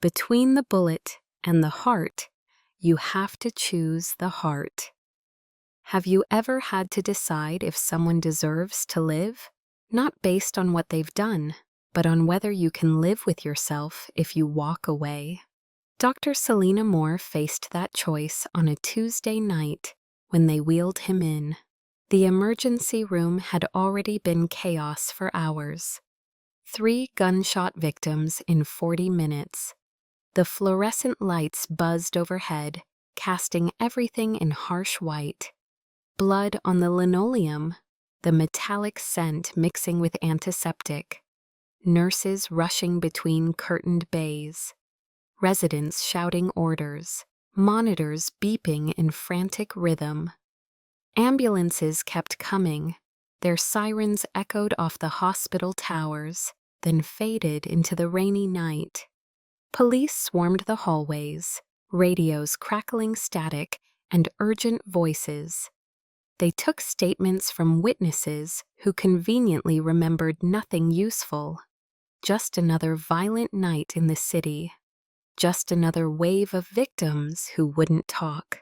Between the bullet and the heart, you have to choose the heart. Have you ever had to decide if someone deserves to live? Not based on what they've done, but on whether you can live with yourself if you walk away. Dr. Selena Moore faced that choice on a Tuesday night when they wheeled him in. The emergency room had already been chaos for hours. 3 gunshot victims in 40 minutes. The fluorescent lights buzzed overhead, casting everything in harsh white. Blood on the linoleum, the metallic scent mixing with antiseptic. Nurses rushing between curtained bays. Residents shouting orders, monitors beeping in frantic rhythm. Ambulances kept coming, their sirens echoed off the hospital towers, then faded into the rainy night. Police swarmed the hallways, radios crackling static and urgent voices. They took statements from witnesses who conveniently remembered nothing useful. Just another violent night in the city. Just another wave of victims who wouldn't talk.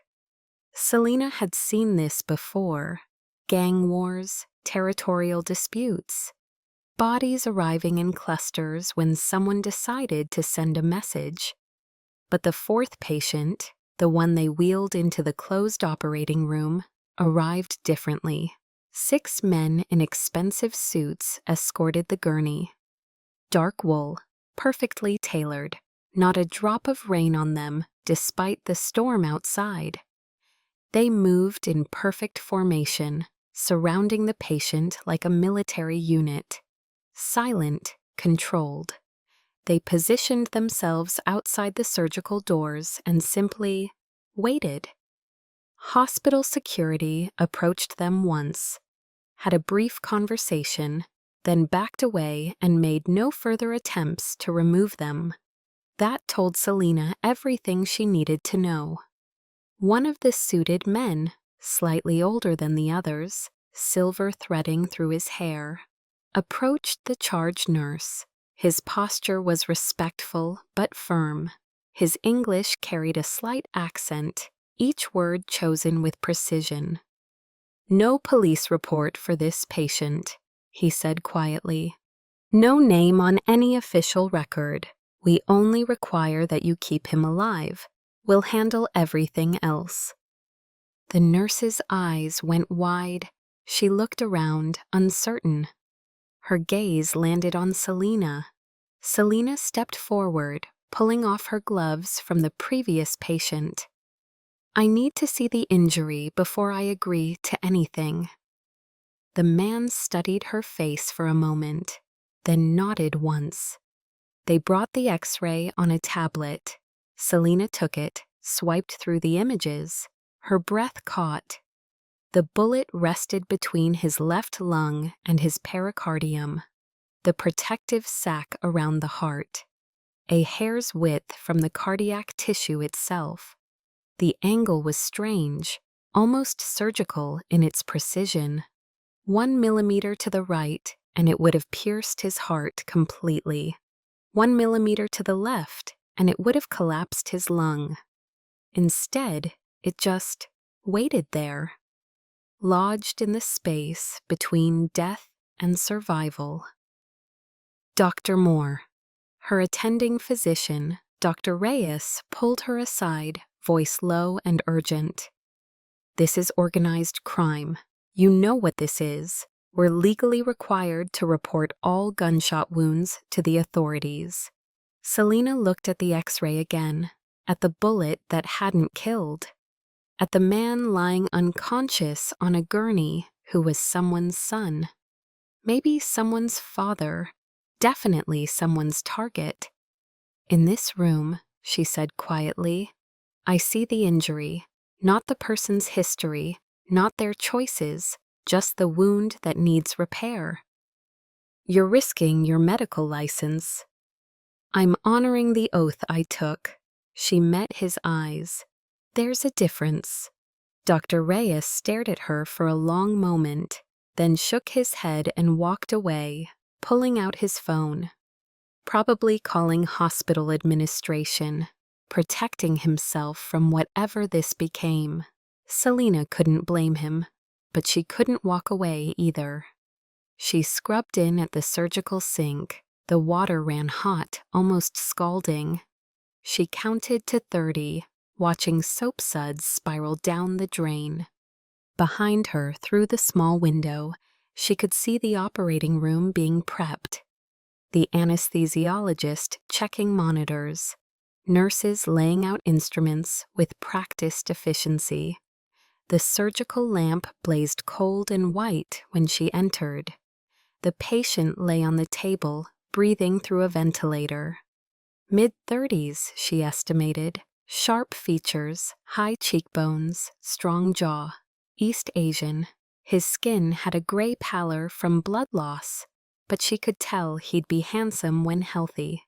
Selena had seen this before. Gang wars, territorial disputes. Bodies arriving in clusters when someone decided to send a message. But the 4th patient, the one they wheeled into the closed operating room, arrived differently. 6 men in expensive suits escorted the gurney. Dark wool, perfectly tailored. Not a drop of rain on them, despite the storm outside. They moved in perfect formation, surrounding the patient like a military unit. Silent, controlled. They positioned themselves outside the surgical doors and simply waited. Hospital security approached them once, had a brief conversation, then backed away and made no further attempts to remove them. That told Selena everything she needed to know. One of the suited men, slightly older than the others, silver threading through his hair, approached the charge nurse. His posture was respectful but firm. His English carried a slight accent, each word chosen with precision. "No police report for this patient," he said quietly. "No name on any official record. We only require that you keep him alive. We'll handle everything else." The nurse's eyes went wide. She looked around, uncertain. Her gaze landed on Selena. Selena stepped forward, pulling off her gloves from the previous patient. "I need to see the injury before I agree to anything." The man studied her face for a moment, then nodded once. They brought the X-ray on a tablet. Selena took it, swiped through the images. Her breath caught. The bullet rested between his left lung and his pericardium, the protective sac around the heart, a hair's width from the cardiac tissue itself. The angle was strange, almost surgical in its precision. 1 millimeter to the right, and it would have pierced his heart completely. 1 millimeter to the left, and it would have collapsed his lung. Instead, it just waited there, lodged in the space between death and survival. Dr. Moore. Her attending physician, Dr. Reyes, pulled her aside, voice low and urgent. "This is organized crime. You know what this is. We're legally required to report all gunshot wounds to the authorities." Selena looked at the X-ray again, at the bullet that hadn't killed, at the man lying unconscious on a gurney who was someone's son. Maybe someone's father, definitely someone's target. "In this room," she said quietly, "I see the injury, not the person's history, not their choices, just the wound that needs repair. You're risking your medical license." "I'm honoring the oath I took." She met his eyes. "There's a difference." Dr. Reyes stared at her for a long moment, then shook his head and walked away, pulling out his phone. probably calling hospital administration, protecting himself from whatever this became. Selena couldn't blame him, but she couldn't walk away either. She scrubbed in at the surgical sink. The water ran hot, almost scalding. She counted to 30, watching soap suds spiral down the drain. Behind her, through the small window, she could see the operating room being prepped. The anesthesiologist checking monitors, nurses laying out instruments with practiced efficiency. The surgical lamp blazed cold and white when she entered. The patient lay on the table, breathing through a ventilator. Mid-30s, she estimated. Sharp features, high cheekbones, strong jaw. East Asian. His skin had a gray pallor from blood loss, but she could tell he'd be handsome when healthy.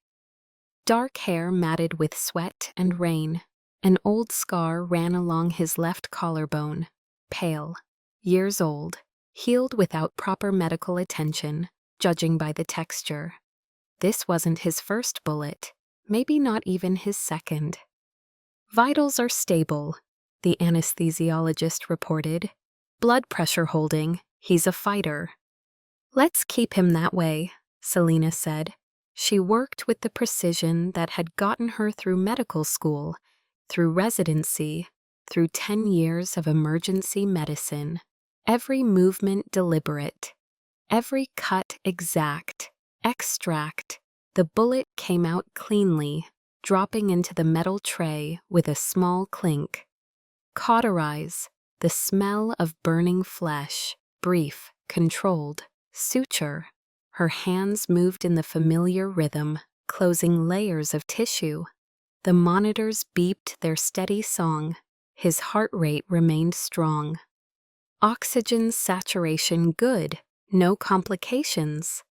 Dark hair matted with sweat and rain. An old scar ran along his left collarbone. Pale. Years old. Healed without proper medical attention, judging by the texture. This wasn't his first bullet, maybe not even his second. Vitals are stable, the anesthesiologist reported. Blood pressure holding, he's a fighter. Let's keep him that way, Selena said. She worked with the precision that had gotten her through medical school, through residency, through 10 years of emergency medicine. Every movement deliberate, every cut exact, extract. The bullet came out cleanly, dropping into the metal tray with a small clink. Cauterize, the smell of burning flesh, brief, controlled. Suture. Her hands moved in the familiar rhythm, closing layers of tissue. The monitors beeped their steady song. His heart rate remained strong. Oxygen saturation good, no complications.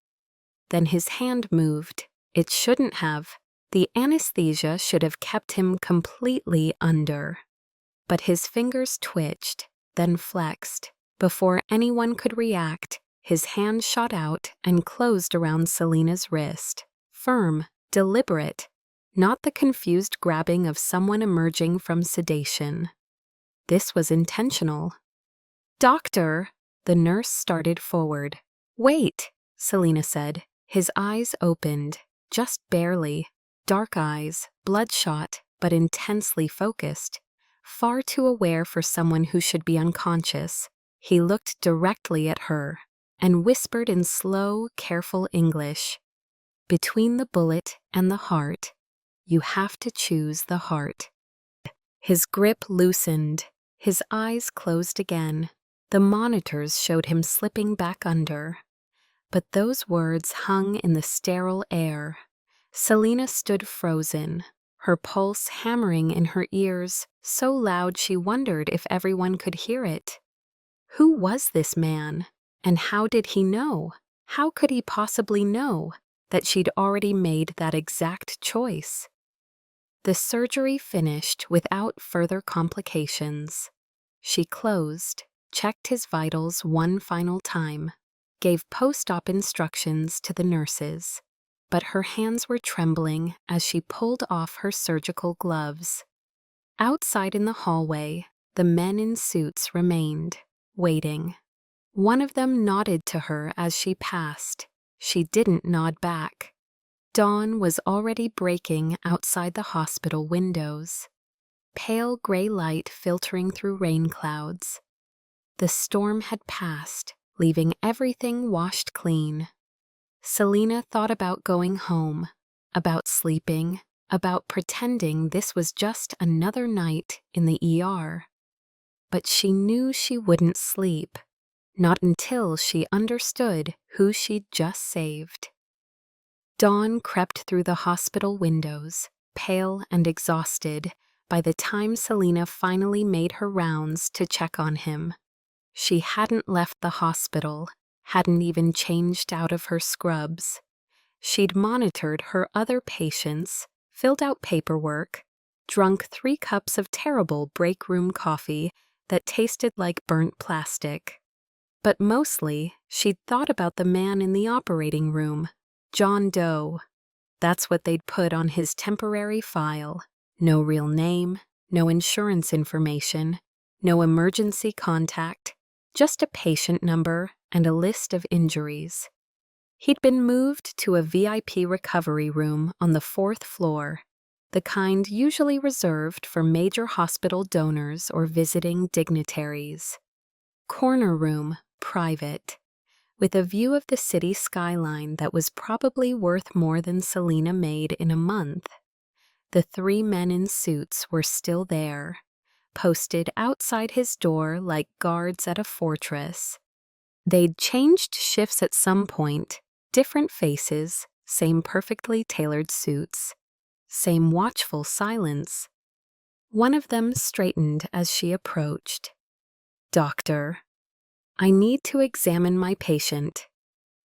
Then his hand moved. It shouldn't have. The anesthesia should have kept him completely under. But his fingers twitched, then flexed. Before anyone could react, his hand shot out and closed around Selena's wrist. Firm, deliberate, not the confused grabbing of someone emerging from sedation. This was intentional. "Doctor," the nurse started forward. "Wait," Selena said. His eyes opened, just barely. Dark eyes, bloodshot, but intensely focused. Far too aware for someone who should be unconscious. He looked directly at her and whispered in slow, careful English. "Between the bullet and the heart, you have to choose the heart." His grip loosened. His eyes closed again. The monitors showed him slipping back under. But those words hung in the sterile air. Selena stood frozen, her pulse hammering in her ears, so loud she wondered if everyone could hear it. Who was this man? And how did he know? How could he possibly know that she'd already made that exact choice? The surgery finished without further complications. She closed, checked his vitals one final time, gave post-op instructions to the nurses, but her hands were trembling as she pulled off her surgical gloves. Outside in the hallway, the men in suits remained, waiting. One of them nodded to her as she passed. She didn't nod back. Dawn was already breaking outside the hospital windows. Pale gray light filtering through rain clouds. The storm had passed, leaving everything washed clean. Selena thought about going home, about sleeping, about pretending this was just another night in the ER. But she knew she wouldn't sleep, not until she understood who she'd just saved. Dawn crept through the hospital windows, pale and exhausted, by the time Selena finally made her rounds to check on him. She hadn't left the hospital, hadn't even changed out of her scrubs. She'd monitored her other patients, filled out paperwork, drunk 3 cups of terrible break room coffee that tasted like burnt plastic. But mostly, she'd thought about the man in the operating room, John Doe. That's what they'd put on his temporary file. No real name, no insurance information, no emergency contact, just a patient number and a list of injuries. He'd been moved to a VIP recovery room on the 4th floor, the kind usually reserved for major hospital donors or visiting dignitaries. Corner room, private, with a view of the city skyline that was probably worth more than Selena made in a month. The 3 men in suits were still there, posted outside his door like guards at a fortress. They'd changed shifts at some point, different faces, same perfectly tailored suits, same watchful silence. One of them straightened as she approached. "Doctor, I need to examine my patient."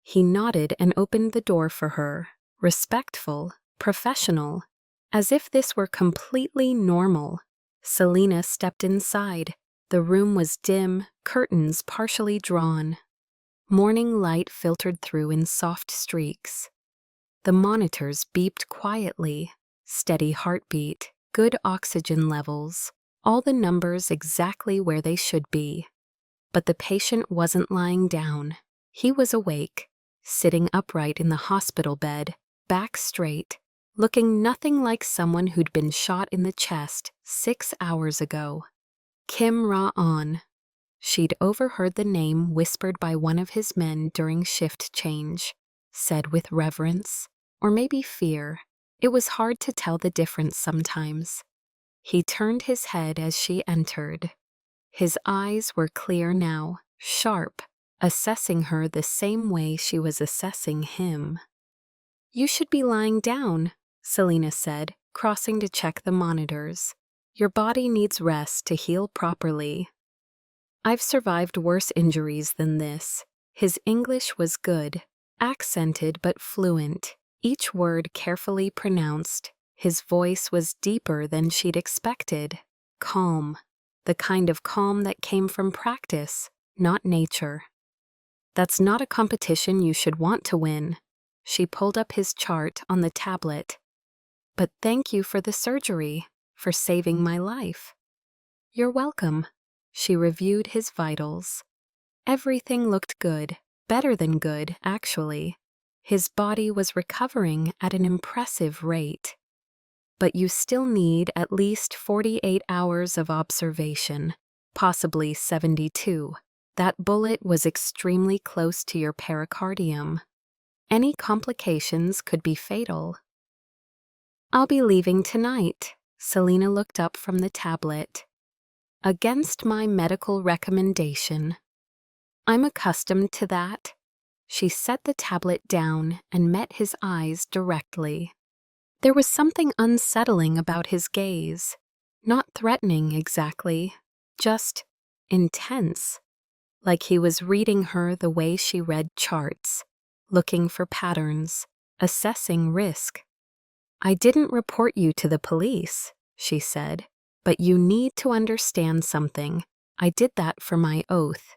He nodded and opened the door for her, respectful, professional, as if this were completely normal. Selena stepped inside. The room was dim, curtains partially drawn. Morning light filtered through in soft streaks. The monitors beeped quietly, steady heartbeat, good oxygen levels, all the numbers exactly where they should be. But the patient wasn't lying down. He was awake, sitting upright in the hospital bed, back straight, looking nothing like someone who'd been shot in the chest 6 hours ago. Kim Ra-on. She'd overheard the name whispered by one of his men during shift change, said with reverence, or maybe fear. It was hard to tell the difference sometimes. He turned his head as she entered. His eyes were clear now, sharp, assessing her the same way she was assessing him. "You should be lying down," Selena said, crossing to check the monitors. "Your body needs rest to heal properly." "I've survived worse injuries than this." His English was good, accented but fluent, each word carefully pronounced. His voice was deeper than she'd expected, calm, the kind of calm that came from practice, not nature. "That's not a competition you should want to win." She pulled up his chart on the tablet. "But thank you for the surgery, for saving my life." "You're welcome." She reviewed his vitals. Everything looked good, better than good, actually. His body was recovering at an impressive rate. "But you still need at least 48 hours of observation, possibly 72. That bullet was extremely close to your pericardium. Any complications could be fatal." "I'll be leaving tonight." Selena looked up from the tablet. "Against my medical recommendation." "I'm accustomed to that." She set the tablet down and met his eyes directly. There was something unsettling about his gaze. Not threatening exactly, just intense. Like he was reading her the way she read charts, looking for patterns, assessing risk. "I didn't report you to the police," she said, "but you need to understand something. I did that for my oath,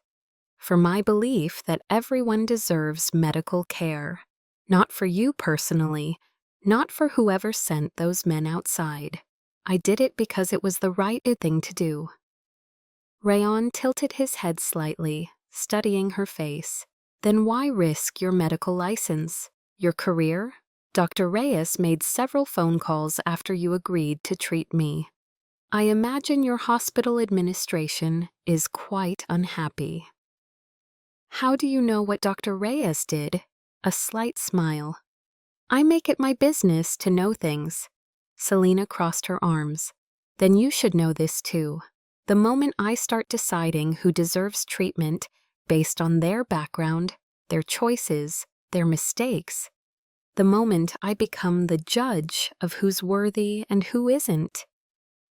for my belief that everyone deserves medical care. Not for you personally, not for whoever sent those men outside. I did it because it was the right thing to do." Rayon tilted his head slightly, studying her face. "Then why risk your medical license? Your career? Dr. Reyes made several phone calls after you agreed to treat me. I imagine your hospital administration is quite unhappy." "How do you know what Dr. Reyes did?" A slight smile. "I make it my business to know things." Selena crossed her arms. "Then you should know this too. The moment I start deciding who deserves treatment based on their background, their choices, their mistakes, the moment I become the judge of who's worthy and who isn't,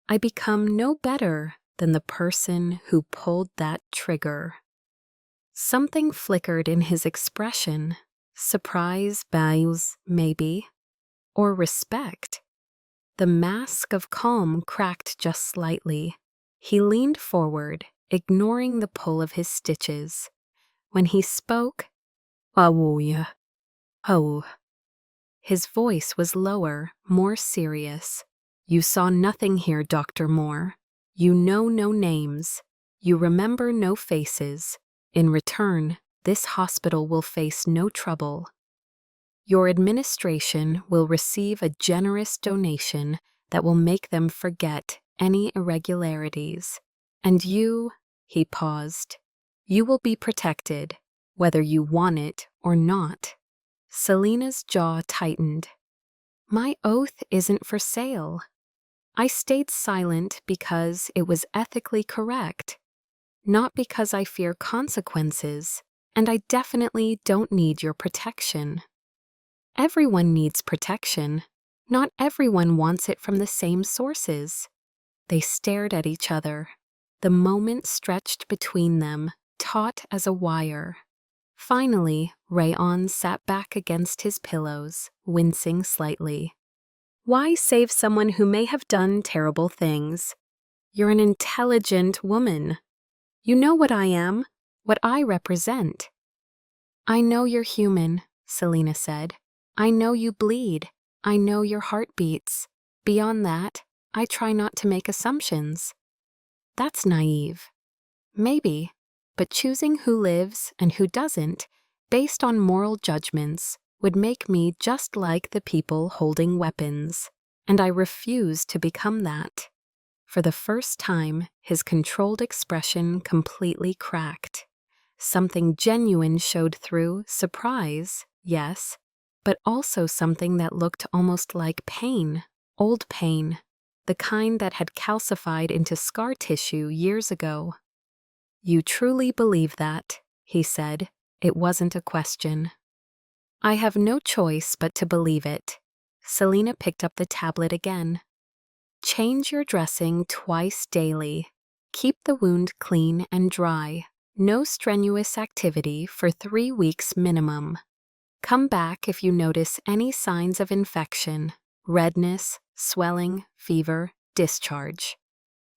I become no better than the person who pulled that trigger." Something flickered in his expression. Surprise, bias, maybe. Or respect. The mask of calm cracked just slightly. He leaned forward, ignoring the pull of his stitches. When he spoke, "Awuya. Oh." His voice was lower, more serious. "You saw nothing here, Dr. Moore. You know no names. You remember no faces. In return, this hospital will face no trouble. Your administration will receive a generous donation that will make them forget any irregularities. And you," he paused, "you will be protected, whether you want it or not." Selena's jaw tightened. "My oath isn't for sale." I stayed silent because it was ethically correct, not because I fear consequences, and I definitely don't need your protection. Everyone needs protection. Not everyone wants it from the same sources. They stared at each other. The moment stretched between them, taut as a wire. Finally, Rayon sat back against his pillows, wincing slightly. "Why save someone who may have done terrible things? You're an intelligent woman. You know what I am, what I represent." "I know you're human," Selena said. "I know you bleed. I know your heart beats. Beyond that, I try not to make assumptions." "That's naive." "Maybe, but choosing who lives and who doesn't, based on moral judgments, would make me just like the people holding weapons, and I refuse to become that." For the first time, his controlled expression completely cracked. Something genuine showed through: surprise, yes, but also something that looked almost like pain, old pain, the kind that had calcified into scar tissue years ago. "You truly believe that," he said. It wasn't a question. "I have no choice but to believe it." Selena picked up the tablet again. "Change your dressing twice daily. Keep the wound clean and dry. No strenuous activity for 3 weeks minimum. Come back if you notice any signs of infection, redness, swelling, fever, discharge."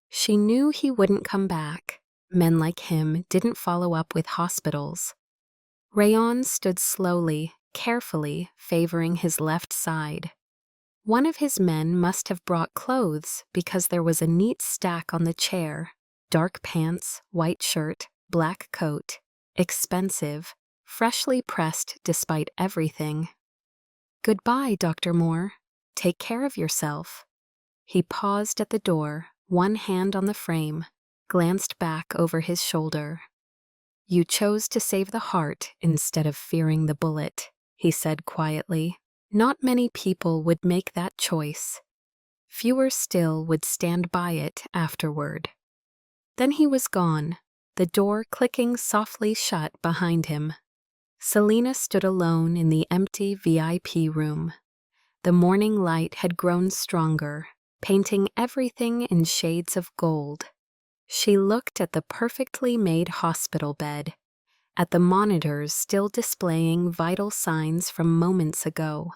She knew he wouldn't come back. Men like him didn't follow up with hospitals. Rayon stood slowly, carefully, favoring his left side. One of his men must have brought clothes because there was a neat stack on the chair: dark pants, white shirt, black coat. Expensive, freshly pressed despite everything. "Goodbye, Dr. Moore. Take care of yourself." He paused at the door, one hand on the frame, glanced back over his shoulder. "You chose to save the heart instead of fearing the bullet," he said quietly. "Not many people would make that choice. Fewer still would stand by it afterward." Then he was gone, the door clicking softly shut behind him. Selena stood alone in the empty VIP room. The morning light had grown stronger, painting everything in shades of gold. She looked at the perfectly made hospital bed, at the monitors still displaying vital signs from moments ago.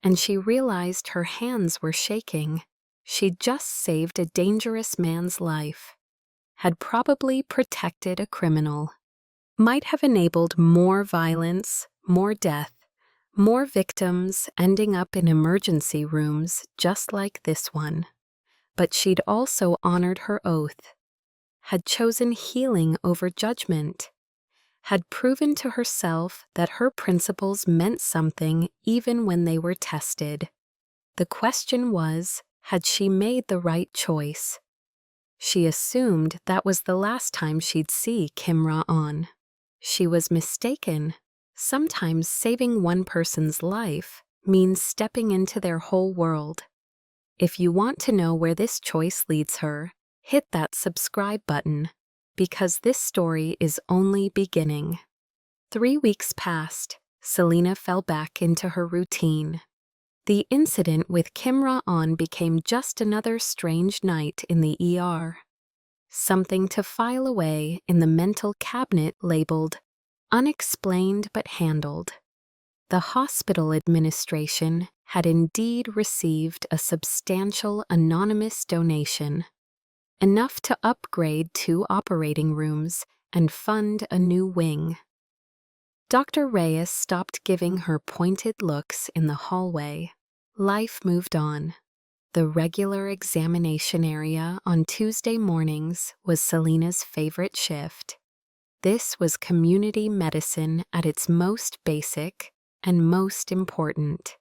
And she realized her hands were shaking. She'd just saved a dangerous man's life, had probably protected a criminal, might have enabled more violence, more death, more victims ending up in emergency rooms just like this one. But she'd also honored her oath, had chosen healing over judgment, had proven to herself that her principles meant something even when they were tested. The question was, had she made the right choice? She assumed that was the last time she'd see Kim Ra-on. She was mistaken. Sometimes saving one person's life means stepping into their whole world. If you want to know where this choice leads her, hit that subscribe button, because this story is only beginning. 3 weeks passed. Selena fell back into her routine. The incident with Kim Ra-on became just another strange night in the ER. Something to file away in the mental cabinet labeled "unexplained but handled." The hospital administration had indeed received a substantial anonymous donation, enough to upgrade 2 operating rooms and fund a new wing. Dr. Reyes stopped giving her pointed looks in the hallway. Life moved on. The regular examination area on Tuesday mornings was Selena's favorite shift. This was community medicine at its most basic and most important.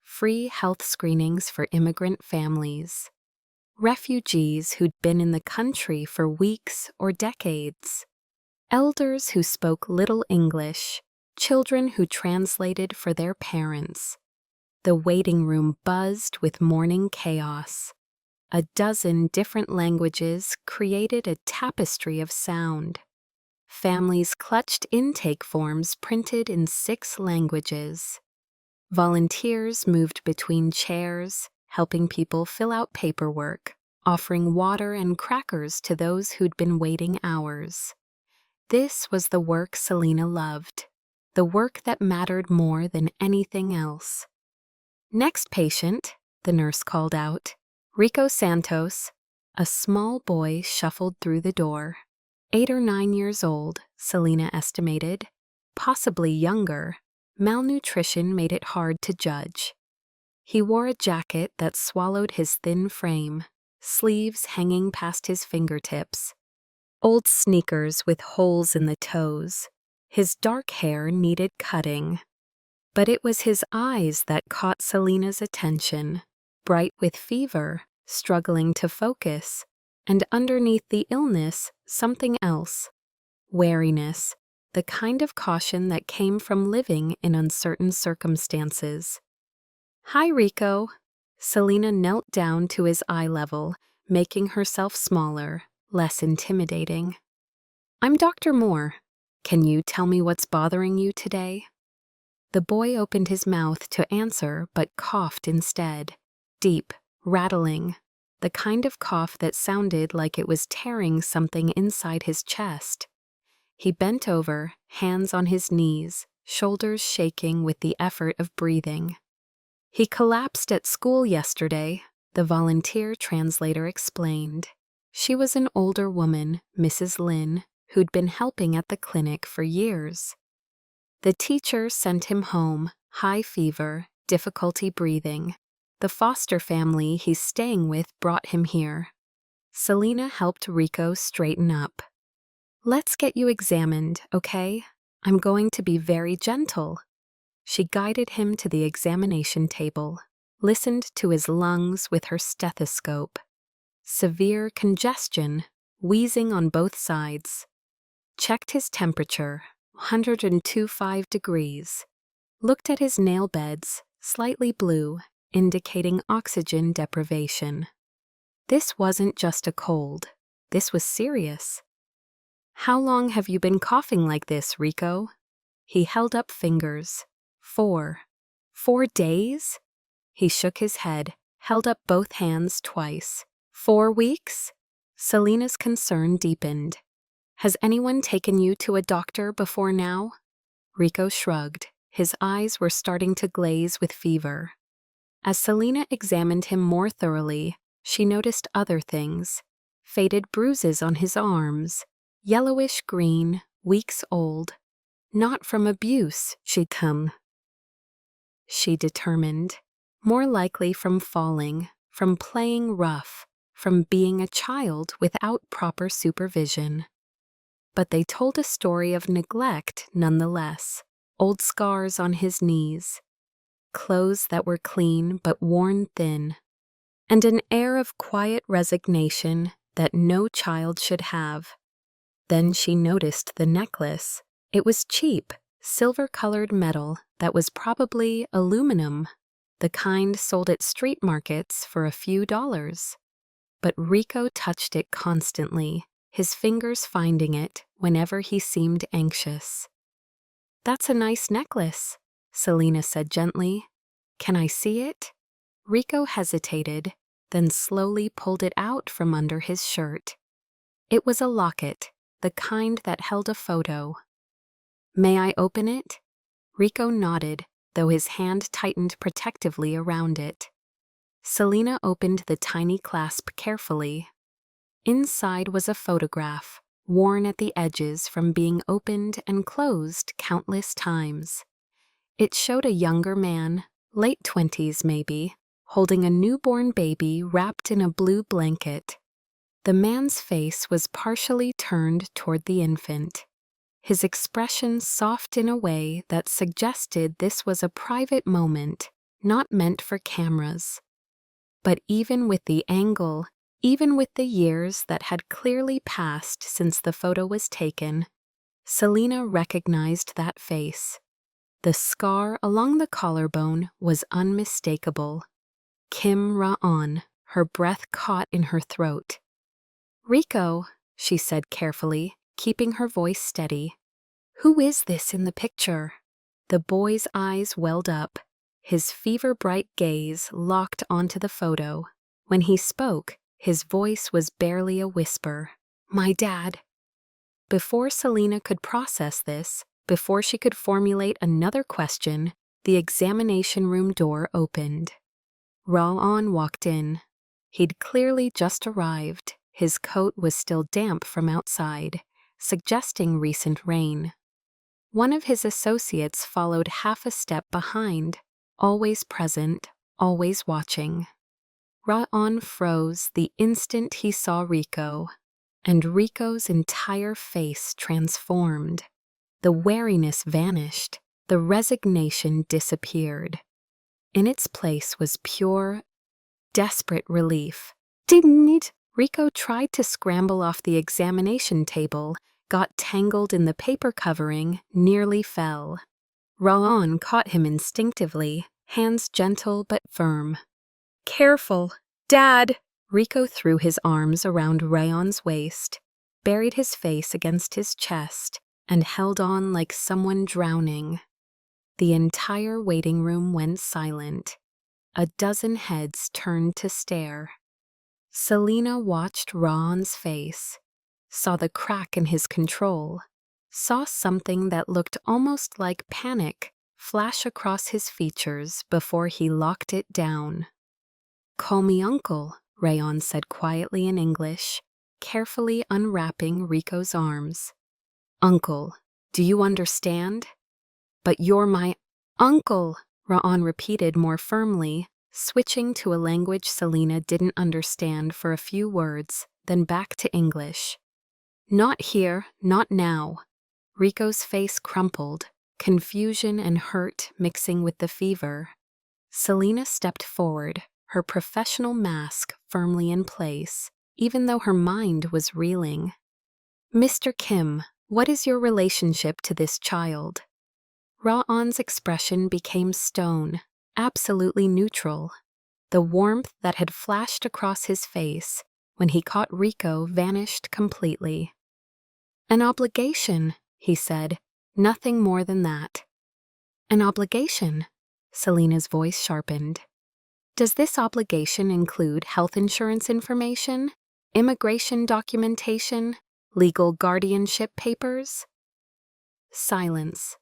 Free health screenings for immigrant families, refugees who'd been in the country for weeks or decades, elders who spoke little English, children who translated for their parents. The waiting room buzzed with morning chaos. A dozen different languages created a tapestry of sound. Families clutched intake forms printed in 6 languages. Volunteers moved between chairs, helping people fill out paperwork, offering water and crackers to those who'd been waiting hours. This was the work Selena loved, the work that mattered more than anything else. "Next patient," the nurse called out. Rico Santos. A small boy shuffled through the door. 8 or 9 years old, Selena estimated. Possibly younger. Malnutrition made it hard to judge. He wore a jacket that swallowed his thin frame, sleeves hanging past his fingertips. Old sneakers with holes in the toes. His dark hair needed cutting. But it was his eyes that caught Selena's attention, bright with fever, struggling to focus, and underneath the illness, something else. Wariness, the kind of caution that came from living in uncertain circumstances. "Hi, Rico." Selena knelt down to his eye level, making herself smaller, less intimidating. "I'm Dr. Moore. Can you tell me what's bothering you today?" The boy opened his mouth to answer but coughed instead. Deep, rattling, the kind of cough that sounded like it was tearing something inside his chest. He bent over, hands on his knees, shoulders shaking with the effort of breathing. "He collapsed at school yesterday," the volunteer translator explained. She was an older woman, Mrs. Lin, who'd been helping at the clinic for years. The teacher sent him home, high fever, difficulty breathing. The foster family he's staying with brought him here. Selena helped Rico straighten up. "Let's get you examined, okay? I'm going to be very gentle." She guided him to the examination table, listened to his lungs with her stethoscope. Severe congestion, wheezing on both sides. Checked his temperature, 102.5 degrees. Looked at his nail beds, slightly blue, indicating oxygen deprivation. This wasn't just a cold. This was serious. "How long have you been coughing like this, Rico?" He held up fingers. 4. 4 days? He shook his head, held up both hands twice. 4 weeks? Selena's concern deepened. "Has anyone taken you to a doctor before now?" Rico shrugged. His eyes were starting to glaze with fever. As Selena examined him more thoroughly, she noticed other things. Faded bruises on his arms, yellowish green, weeks old. Not from abuse, she'd come. She determined. More likely from falling, from playing rough, from being a child without proper supervision. But they told a story of neglect nonetheless. Old scars on his knees, clothes that were clean but worn thin, and an air of quiet resignation that no child should have. Then she noticed the necklace. It was cheap, silver-colored metal that was probably aluminum, the kind sold at street markets for a few dollars. But Rico touched it constantly, his fingers finding it whenever he seemed anxious. "That's a nice necklace," Selena said gently. "Can I see it?" Rico hesitated, then slowly pulled it out from under his shirt. It was a locket, the kind that held a photo. "May I open it?" Rico nodded, though his hand tightened protectively around it. Selena opened the tiny clasp carefully. Inside was a photograph, worn at the edges from being opened and closed countless times. It showed a younger man, late 20s maybe, holding a newborn baby wrapped in a blue blanket. The man's face was partially turned toward the infant, his expression soft in a way that suggested this was a private moment, not meant for cameras. But even with the angle, even with the years that had clearly passed since the photo was taken, Selena recognized that face. The scar along the collarbone was unmistakable. Kim Ra-on, her breath caught in her throat. "Rico," she said carefully, keeping her voice steady. "Who is this in the picture?" The boy's eyes welled up, his fever-bright gaze locked onto the photo. When he spoke, his voice was barely a whisper. "My dad." Before Selena could process this, before she could formulate another question, the examination room door opened. Ra-on walked in. He'd clearly just arrived. His coat was still damp from outside, suggesting recent rain. One of his associates followed half a step behind, always present, always watching. Ra-on froze the instant he saw Rico, and Rico's entire face transformed. The wariness vanished, the resignation disappeared. In its place was pure, desperate relief. "Didn't it?" Rico tried to scramble off the examination table, got tangled in the paper covering, nearly fell. Ra-on caught him instinctively, hands gentle but firm. "Careful, Dad!" Rico threw his arms around Ra-on's waist, buried his face against his chest, and held on like someone drowning. The entire waiting room went silent. A dozen heads turned to stare. Selena watched Ra-on's face, saw the crack in his control, saw something that looked almost like panic flash across his features before he locked it down. "Call me Uncle," Ra-on said quietly in English, carefully unwrapping Rico's arms. "Uncle, do you understand?" "But you're my uncle," Ra-on repeated more firmly, switching to a language Selena didn't understand for a few words, then back to English. "Not here, not now." Rico's face crumpled, confusion and hurt mixing with the fever. Selena stepped forward, her professional mask firmly in place, even though her mind was reeling. "Mr. Kim, what is your relationship to this child?" Ra-on's expression became stone, absolutely neutral. The warmth that had flashed across his face when he caught Rico vanished completely. "An obligation," he said, "nothing more than that." "An obligation?" Selena's voice sharpened. "Does this obligation include health insurance information, immigration documentation, legal guardianship papers?" Silence.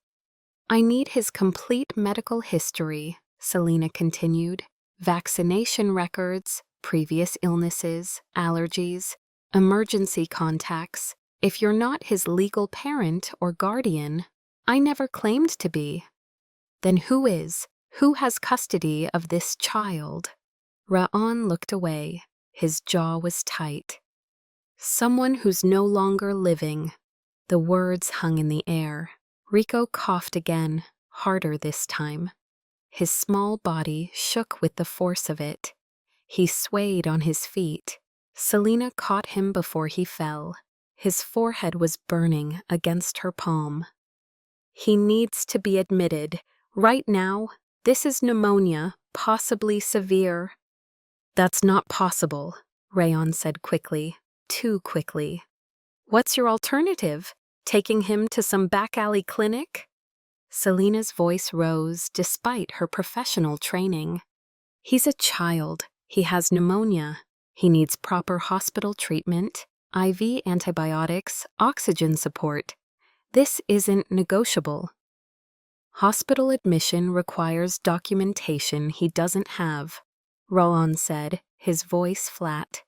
"I need his complete medical history," Selena continued. "Vaccination records, previous illnesses, allergies, emergency contacts. If you're not his legal parent or guardian, I never claimed to be. Then who is? Who has custody of this child?" Ra-on looked away. His jaw was tight. "Someone who's no longer living." The words hung in the air. Rico coughed again, harder this time. His small body shook with the force of it. He swayed on his feet. Selena caught him before he fell. His forehead was burning against her palm. "He needs to be admitted. Right now, this is pneumonia, possibly severe." "That's not possible," Ra-on said quickly, too quickly. "What's your alternative? Taking him to some back-alley clinic?" Selena's voice rose despite her professional training. "He's a child. He has pneumonia. He needs proper hospital treatment, IV antibiotics, oxygen support. This isn't negotiable." "Hospital admission requires documentation he doesn't have," Ra-on said, his voice flat.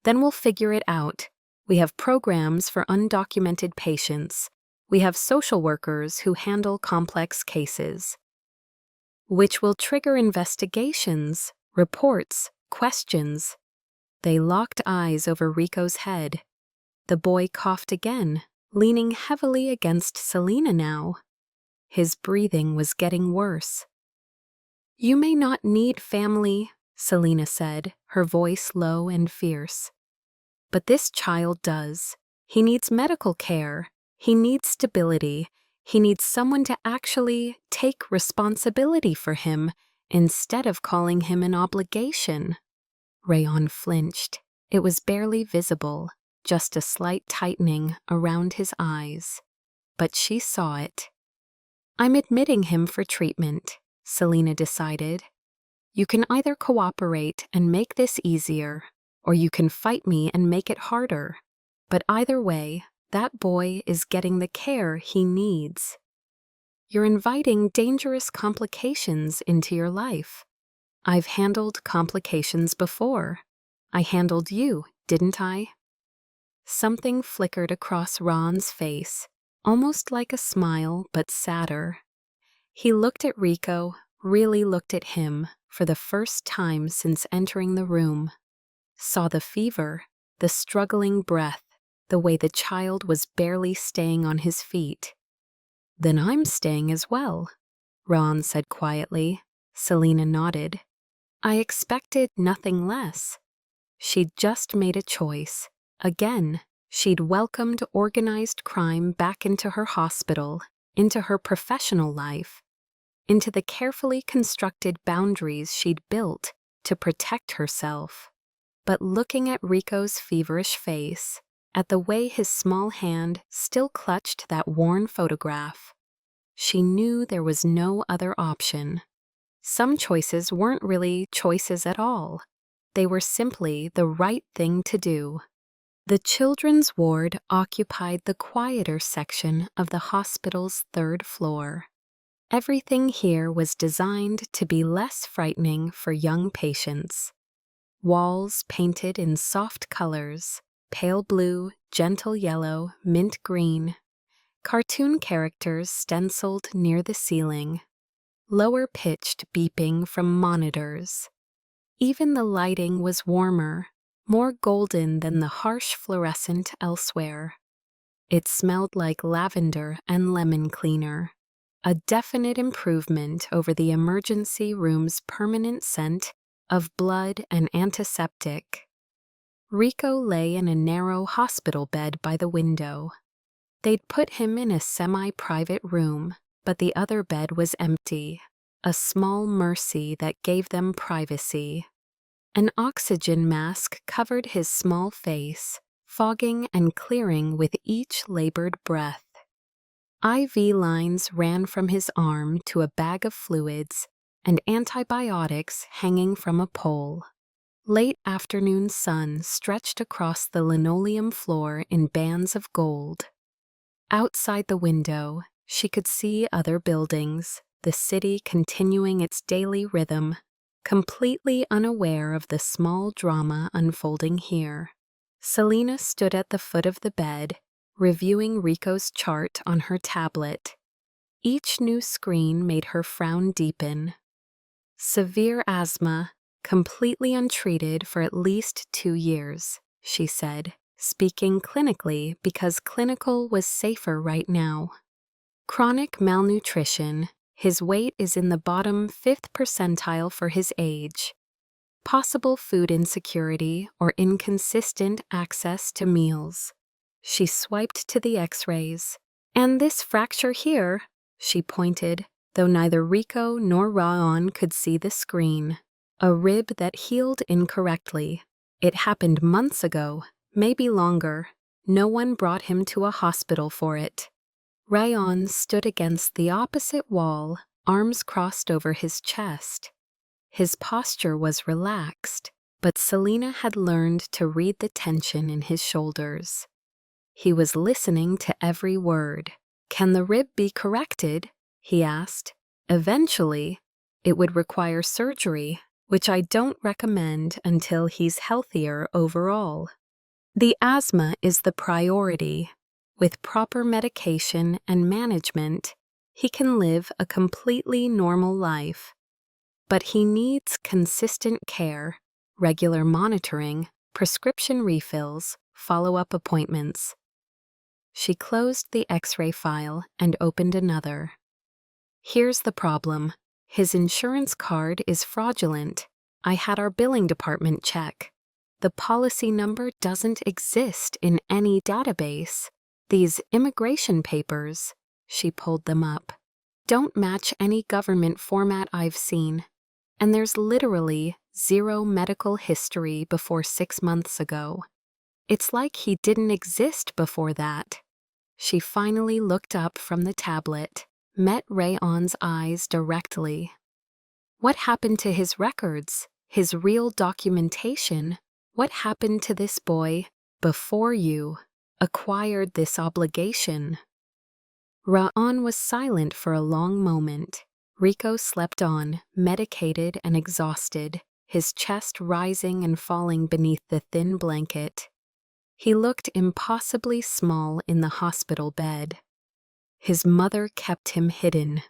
"Then we'll figure it out. We have programs for undocumented patients. We have social workers who handle complex cases, which will trigger investigations, reports, questions. They locked eyes over Rico's head. The boy coughed again, leaning heavily against Selena now. His breathing was getting worse. "You may not need family," Selena said, her voice low and fierce. "But this child does. He needs medical care. He needs stability. He needs someone to actually take responsibility for him instead of calling him an obligation." Rayon flinched. It was barely visible, just a slight tightening around his eyes. But she saw it. "I'm admitting him for treatment," Selena decided. "You can either cooperate and make this easier, or you can fight me and make it harder. But either way, that boy is getting the care he needs. You're inviting dangerous complications into your life. I've handled complications before. I handled you, didn't I?" Something flickered across Ron's face, almost like a smile but sadder. He looked at Rico, really looked at him, for the first time since entering the room. Saw the fever, the struggling breath, the way the child was barely staying on his feet. "Then I'm staying as well," Ron said quietly. Selena nodded. "I expected nothing less." She'd just made a choice. Again, she'd welcomed organized crime back into her hospital, into her professional life, into the carefully constructed boundaries she'd built to protect herself. But looking at Rico's feverish face, at the way his small hand still clutched that worn photograph, she knew there was no other option. Some choices weren't really choices at all. They were simply the right thing to do. The children's ward occupied the quieter section of the hospital's third floor. Everything here was designed to be less frightening for young patients. Walls painted in soft colors, pale blue, gentle yellow, mint green. Cartoon characters stenciled near the ceiling. Lower-pitched beeping from monitors. Even the lighting was warmer, more golden than the harsh fluorescent elsewhere. It smelled like lavender and lemon cleaner, a definite improvement over the emergency room's permanent scent of blood and antiseptic. Rico lay in a narrow hospital bed by the window. They'd put him in a semi-private room, but the other bed was empty, a small mercy that gave them privacy. An oxygen mask covered his small face, fogging and clearing with each labored breath. IV lines ran from his arm to a bag of fluids and antibiotics hanging from a pole. Late afternoon sun stretched across the linoleum floor in bands of gold. Outside the window, she could see other buildings, the city continuing its daily rhythm, completely unaware of the small drama unfolding here. Selena stood at the foot of the bed, reviewing Rico's chart on her tablet. Each new screen made her frown deepen. "Severe asthma, completely untreated for at least 2 years," she said, speaking clinically because clinical was safer right now. "Chronic malnutrition. His weight is in the bottom 5th percentile for his age. Possible food insecurity or inconsistent access to meals." She swiped to the x-rays. "And this fracture here," she pointed, though neither Rico nor Raon could see the screen. "A rib that healed incorrectly. It happened months ago, maybe longer. No one brought him to a hospital for it." Rayon stood against the opposite wall, arms crossed over his chest. His posture was relaxed, but Selena had learned to read the tension in his shoulders. He was listening to every word. "Can the rib be corrected?" he asked. "Eventually. It would require surgery, which I don't recommend until he's healthier overall." The asthma is the priority. With proper medication and management, he can live a completely normal life. But he needs consistent care, regular monitoring, prescription refills, follow-up appointments. She closed the X-ray file and opened another. Here's the problem. His insurance card is fraudulent. I had our billing department check. The policy number doesn't exist in any database. These immigration papers, she pulled them up, don't match any government format I've seen. And there's literally zero medical history before 6 months ago. It's like he didn't exist before that. She finally looked up from the tablet, met Rayon's eyes directly. What happened to his records, his real documentation? What happened to this boy before you acquired this obligation? Raon was silent for a long moment. Rico slept on, medicated and exhausted, his chest rising and falling beneath the thin blanket. He looked impossibly small in the hospital bed. His mother kept him hidden,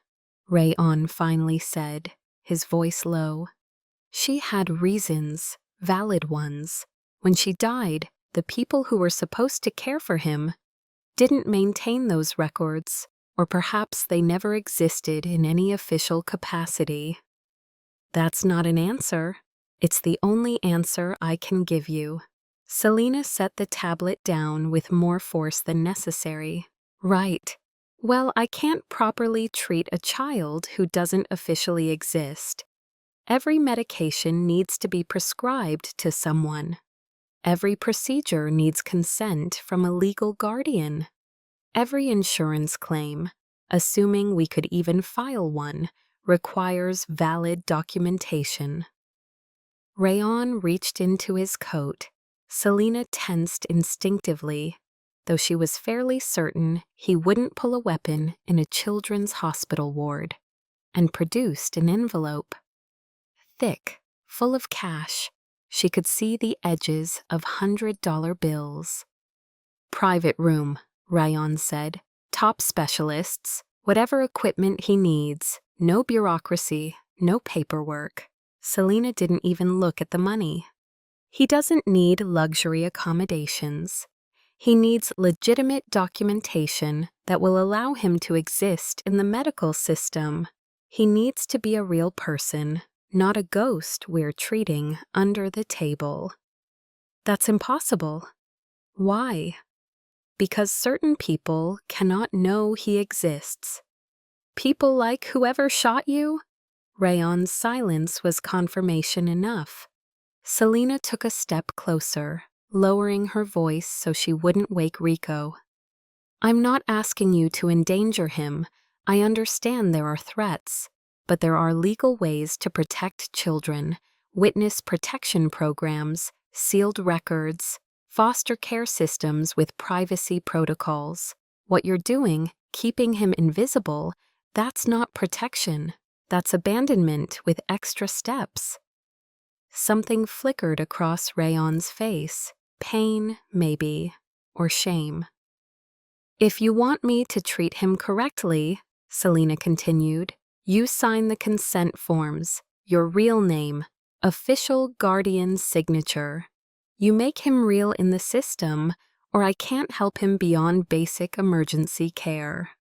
Rayon finally said, his voice low. She had reasons, valid ones. When she died, the people who were supposed to care for him didn't maintain those records, or perhaps they never existed in any official capacity. That's not an answer. It's the only answer I can give you. Selena set the tablet down with more force than necessary. Right. Well, I can't properly treat a child who doesn't officially exist. Every medication needs to be prescribed to someone. Every procedure needs consent from a legal guardian. Every insurance claim, assuming we could even file one, requires valid documentation. Rayon reached into his coat. Selena tensed instinctively, though she was fairly certain he wouldn't pull a weapon in a children's hospital ward, and produced an envelope. Thick, full of cash, she could see the edges of $100 bills. Private room, Rayon said. Top specialists, whatever equipment he needs, no bureaucracy, no paperwork. Selena didn't even look at the money. He doesn't need luxury accommodations. He needs legitimate documentation that will allow him to exist in the medical system. He needs to be a real person, not a ghost we're treating under the table. That's impossible. Why? Because certain people cannot know he exists. People like whoever shot you? Rayon's silence was confirmation enough. Selena took a step closer, lowering her voice so she wouldn't wake Rico. I'm not asking you to endanger him. I understand there are threats, but there are legal ways to protect children, witness protection programs, sealed records, foster care systems with privacy protocols. What you're doing, keeping him invisible, that's not protection. That's abandonment with extra steps. Something flickered across Rayon's face. Pain, maybe, or shame. If you want me to treat him correctly, Selena continued, you sign the consent forms, your real name, official guardian signature. You make him real in the system, or I can't help him beyond basic emergency care.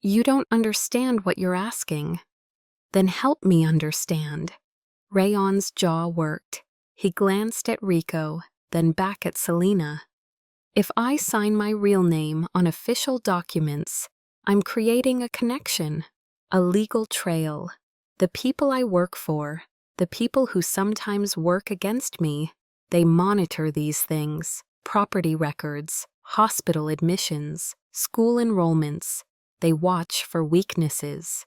You don't understand what you're asking. Then help me understand. Rayon's jaw worked. He glanced at Rico, then back at Selena. If I sign my real name on official documents, I'm creating a connection, a legal trail. The people I work for, the people who sometimes work against me, they monitor these things, property records, hospital admissions, school enrollments. They watch for weaknesses.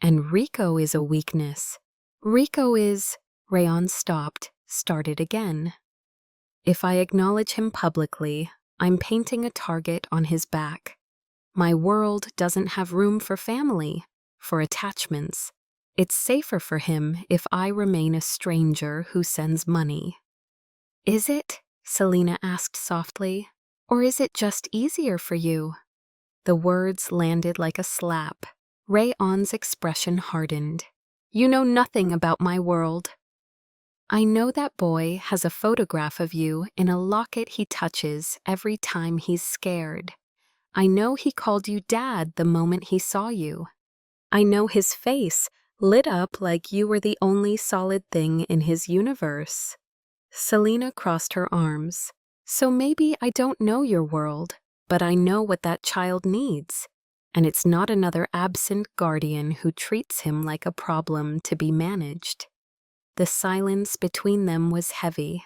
And Rico is a weakness. Rico is... Rayon stopped, started again. If I acknowledge him publicly, I'm painting a target on his back. My world doesn't have room for family, for attachments. It's safer for him if I remain a stranger who sends money. Is it? Selena asked softly. Or is it just easier for you? The words landed like a slap. Ray-On's expression hardened. You know nothing about my world. I know that boy has a photograph of you in a locket he touches every time he's scared. I know he called you Dad the moment he saw you. I know his face lit up like you were the only solid thing in his universe. Selena crossed her arms. So maybe I don't know your world, but I know what that child needs. And it's not another absent guardian who treats him like a problem to be managed. The silence between them was heavy.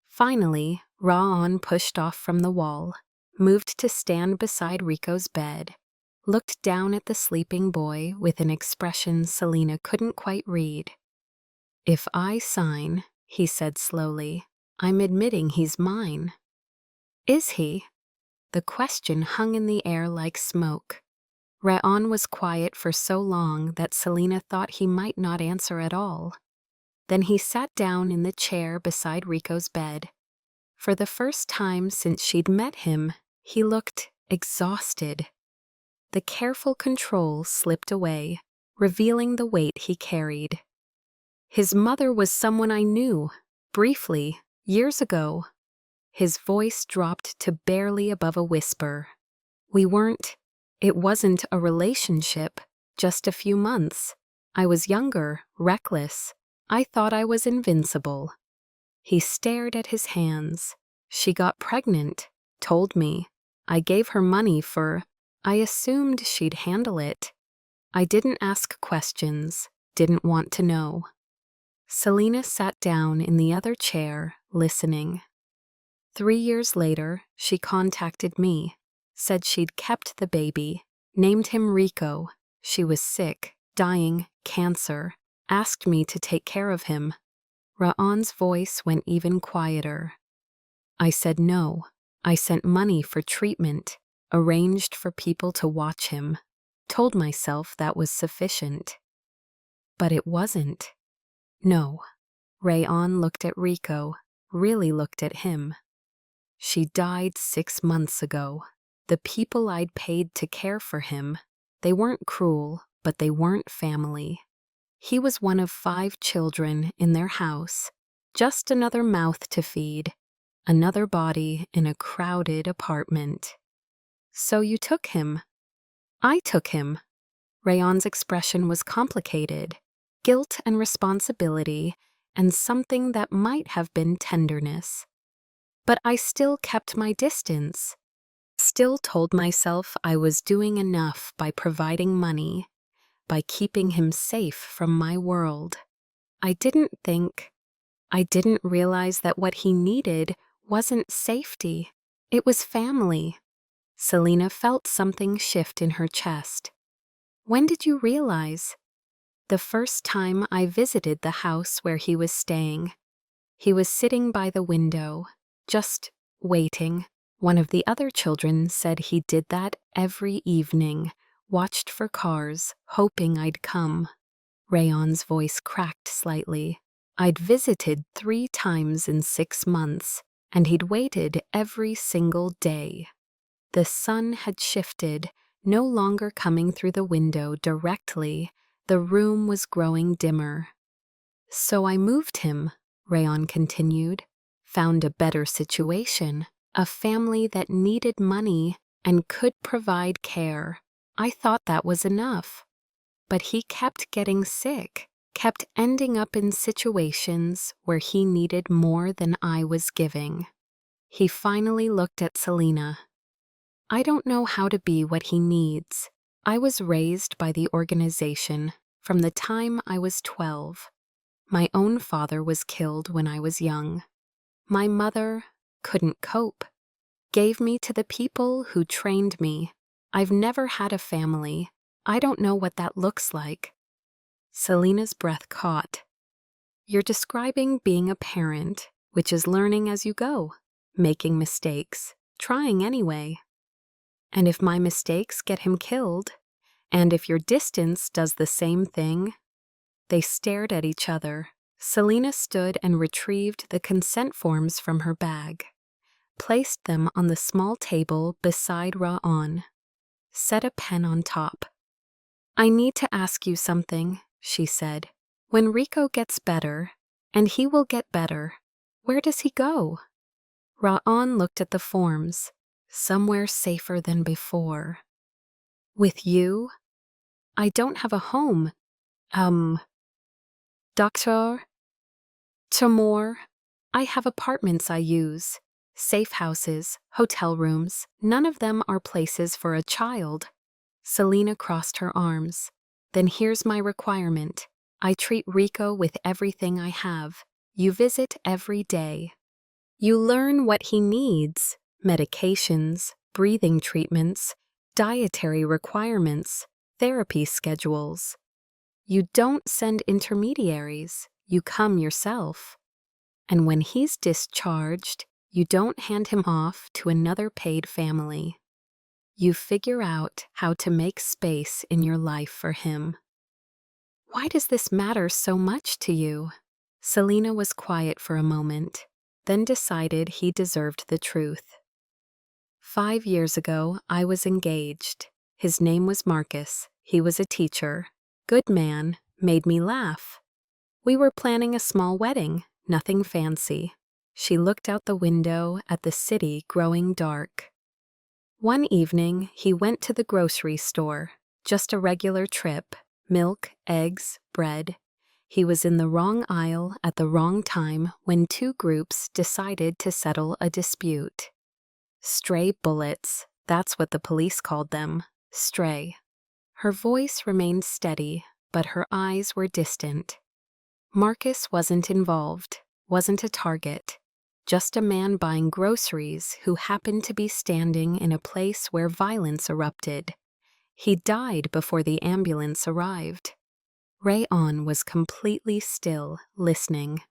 Finally, Ra-On pushed off from the wall, moved to stand beside Rico's bed, looked down at the sleeping boy with an expression Selena couldn't quite read. If I sign, he said slowly, I'm admitting he's mine. Is he? The question hung in the air like smoke. Ra-On was quiet for so long that Selena thought he might not answer at all. Then he sat down in the chair beside Rico's bed. For the first time since she'd met him, he looked exhausted. The careful control slipped away, revealing the weight he carried. His mother was someone I knew, briefly, years ago. His voice dropped to barely above a whisper. It wasn't a relationship, just a few months. I was younger, reckless. I thought I was invincible. He stared at his hands. She got pregnant, told me. I gave her money I assumed she'd handle it. I didn't ask questions, didn't want to know. Selena sat down in the other chair, listening. 3 years later, she contacted me, said she'd kept the baby, named him Rico. She was sick, dying, cancer, asked me to take care of him. Ra-On's voice went even quieter. I said no. I sent money for treatment, arranged for people to watch him, told myself that was sufficient. But it wasn't. No. Ra-On looked at Rico, really looked at him. She died 6 months ago. The people I'd paid to care for him, they weren't cruel, but they weren't family. He was one of 5 children in their house, just another mouth to feed, another body in a crowded apartment. So you took him. I took him. Ra-On's expression was complicated, guilt and responsibility, and something that might have been tenderness. But I still kept my distance, still told myself I was doing enough by providing money, by keeping him safe from my world. I didn't realize that what he needed wasn't safety, it was family. Selena felt something shift in her chest. When did you realize? The first time I visited the house where he was staying. He was sitting by the window, just waiting. One of the other children said he did that every evening, watched for cars, hoping I'd come. Ra-On's voice cracked slightly. I'd visited 3 times in 6 months, and he'd waited every single day. The sun had shifted, no longer coming through the window directly. The room was growing dimmer. So I moved him, Ra-On continued, found a better situation, a family that needed money and could provide care. I thought that was enough. But he kept getting sick, kept ending up in situations where he needed more than I was giving. He finally looked at Selena. I don't know how to be what he needs. I was raised by the organization from the time I was 12. My own father was killed when I was young. My mother couldn't cope, gave me to the people who trained me. I've never had a family. I don't know what that looks like. Selena's breath caught. You're describing being a parent, which is learning as you go, making mistakes, trying anyway. And if my mistakes get him killed, and if your distance does the same thing? They stared at each other. Selena stood and retrieved the consent forms from her bag. placed them on the small table beside Ra-on, set a pen on top. "I need to ask you something," she said. "When Rico gets better, and he will get better, where does he go?" Ra-on looked at the forms. "Somewhere safer than before." "With you? I don't have a home. Doctor? Timur? I have apartments I use. Safe houses, hotel rooms. None of them are places for a child." Selena crossed her arms. "Then here's my requirement. I treat Rico with everything I have. You visit every day. You learn what he needs: medications, breathing treatments, dietary requirements, therapy schedules. You don't send intermediaries, you come yourself. And when he's discharged, you don't hand him off to another paid family. You figure out how to make space in your life for him." "Why does this matter so much to you?" Selena was quiet for a moment, then decided he deserved the truth. 5 years ago, I was engaged. His name was Marcus. He was a teacher. Good man, made me laugh. We were planning a small wedding, nothing fancy. She looked out the window at the city growing dark. One evening, he went to the grocery store. Just a regular trip. Milk, eggs, bread. He was in the wrong aisle at the wrong time when two groups decided to settle a dispute. Stray bullets, that's what the police called them. Stray. Her voice remained steady, but her eyes were distant. Marcus wasn't involved, wasn't a target. Just a man buying groceries who happened to be standing in a place where violence erupted. He died before the ambulance arrived. Ray-on was completely still, listening.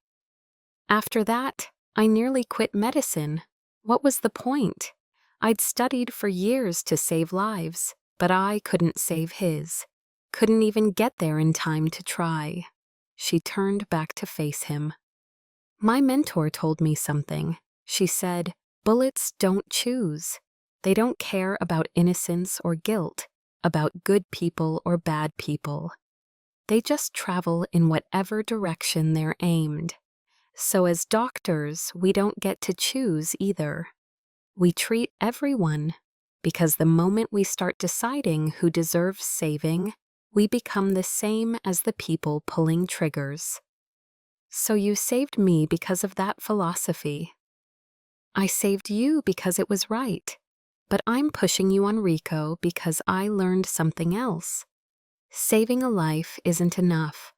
"After that, I nearly quit medicine. What was the point? I'd studied for years to save lives, but I couldn't save his. Couldn't even get there in time to try." She turned back to face him. "My mentor told me something." She said, "Bullets don't choose. They don't care about innocence or guilt, about good people or bad people. They just travel in whatever direction they're aimed. So as doctors, we don't get to choose either. We treat everyone, because the moment we start deciding who deserves saving, we become the same as the people pulling triggers. So you saved me because of that philosophy. I saved you because it was right, but I'm pushing you on Rico because I learned something else. Saving a life isn't enough.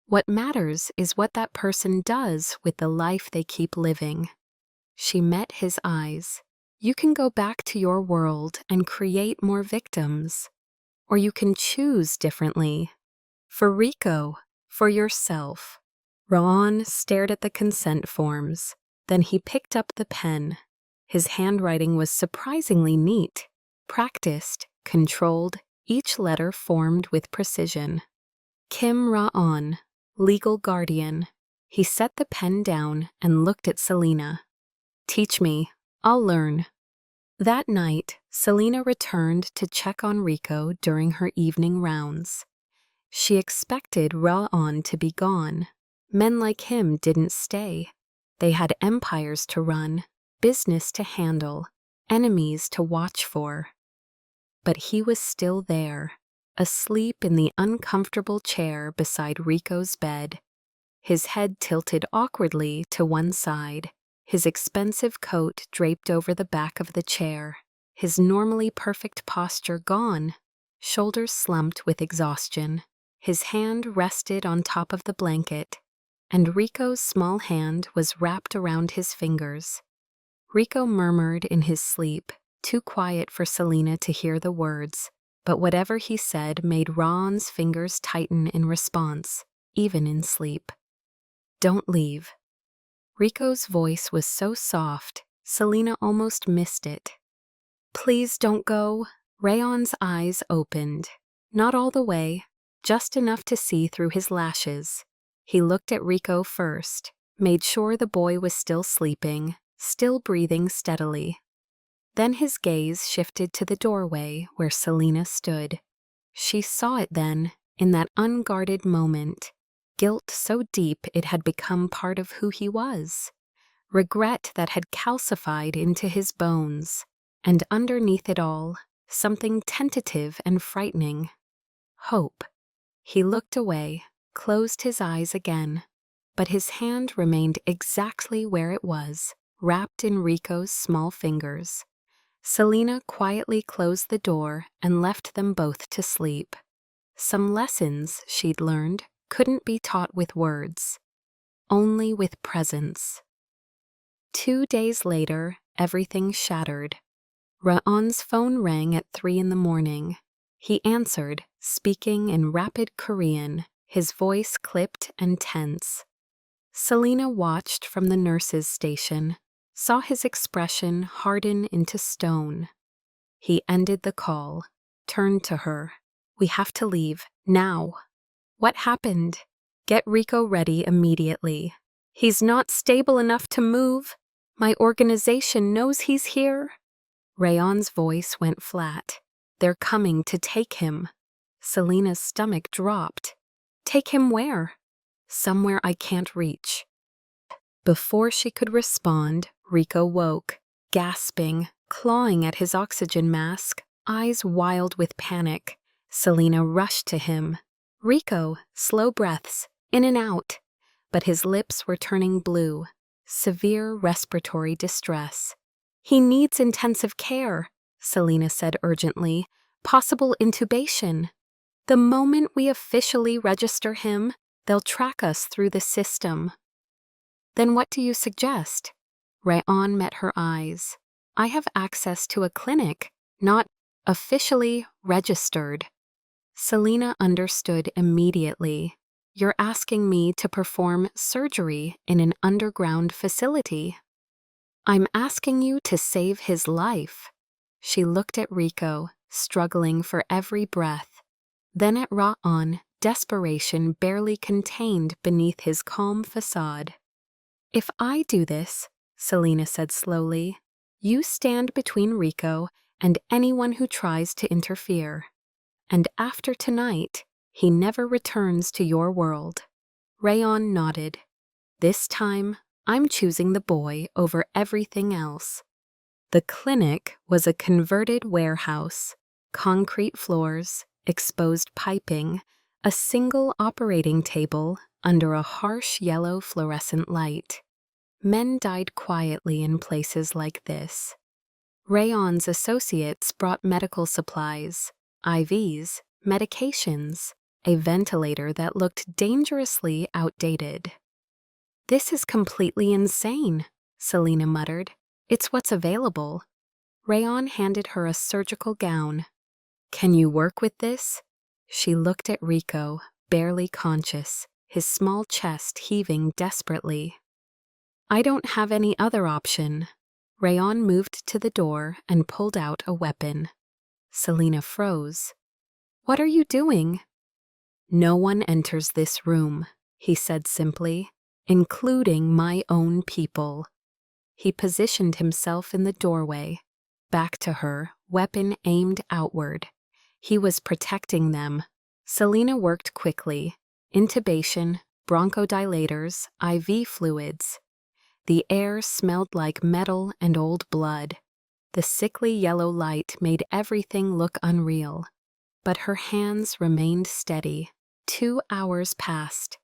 What matters is what that person does with the life they keep living." She met his eyes. "You can go back to your world and create more victims. Or you can choose differently. For Rico, for yourself." Ron stared at the consent forms. Then he picked up the pen. His handwriting was surprisingly neat, practiced, controlled, each letter formed with precision. Kim Ra-on, legal guardian. He set the pen down and looked at Selena. "Teach me. I'll learn." That night, Selena returned to check on Rico during her evening rounds. She expected Ra-on to be gone. Men like him didn't stay. They had empires to run, business to handle, enemies to watch for. But he was still there, asleep in the uncomfortable chair beside Rico's bed, his head tilted awkwardly to one side, his expensive coat draped over the back of the chair, his normally perfect posture gone, shoulders slumped with exhaustion. His hand rested on top of the blanket, and Rico's small hand was wrapped around his fingers. Rico murmured in his sleep, too quiet for Selena to hear the words, but whatever he said made Ron's fingers tighten in response, even in sleep. "Don't leave." Rico's voice was so soft, Selena almost missed it. "Please don't go." Rayon's eyes opened. Not all the way, just enough to see through his lashes. He looked at Rico first, made sure the boy was still sleeping, still breathing steadily. Then his gaze shifted to the doorway where Selena stood. She saw it then, in that unguarded moment. Guilt so deep it had become part of who he was. Regret that had calcified into his bones. And underneath it all, something tentative and frightening. Hope. He looked away, closed his eyes again. But his hand remained exactly where it was, wrapped in Rico's small fingers. Selena quietly closed the door and left them both to sleep. Some lessons, she'd learned, couldn't be taught with words, only with presence. 2 days later, everything shattered. Ra'on's phone rang at 3 a.m. He answered, speaking in rapid Korean, his voice clipped and tense. Selena watched from the nurse's station, saw his expression harden into stone. He ended the call, turned to her. "We have to leave, now." "What happened?" "Get Rico ready immediately." "He's not stable enough to move. My organization knows he's here." Rayon's voice went flat. "They're coming to take him." Selena's stomach dropped. "Take him where?" "Somewhere I can't reach." Before she could respond, Rico woke, gasping, clawing at his oxygen mask, eyes wild with panic. Selena rushed to him. "Rico, slow breaths, in and out." But his lips were turning blue, severe respiratory distress. "He needs intensive care," Selena said urgently. "Possible intubation. The moment we officially register him, they'll track us through the system." "Then what do you suggest?" Rayon met her eyes. "I have access to a clinic, not officially registered." Selena understood immediately. "You're asking me to perform surgery in an underground facility." "I'm asking you to save his life." She looked at Rico, struggling for every breath. Then at Raon, desperation barely contained beneath his calm facade. "If I do this," Selena said slowly, "you stand between Rico and anyone who tries to interfere. And after tonight, he never returns to your world." Rayon nodded. "This time, I'm choosing the boy over everything else." The clinic was a converted warehouse, concrete floors, exposed piping, a single operating table under a harsh yellow fluorescent light. Men died quietly in places like this. Rayon's associates brought medical supplies, IVs, medications, a ventilator that looked dangerously outdated. "This is completely insane," Selena muttered. "It's what's available." Rayon handed her a surgical gown. "Can you work with this?" She looked at Rico, barely conscious, his small chest heaving desperately. "I don't have any other option." Rayon moved to the door and pulled out a weapon. Selena froze. "What are you doing?" "No one enters this room," he said simply, "including my own people." He positioned himself in the doorway, back to her, weapon aimed outward. He was protecting them. Selena worked quickly. Intubation, bronchodilators, IV fluids. The air smelled like metal and old blood. The sickly yellow light made everything look unreal. But her hands remained steady. 2 hours passed.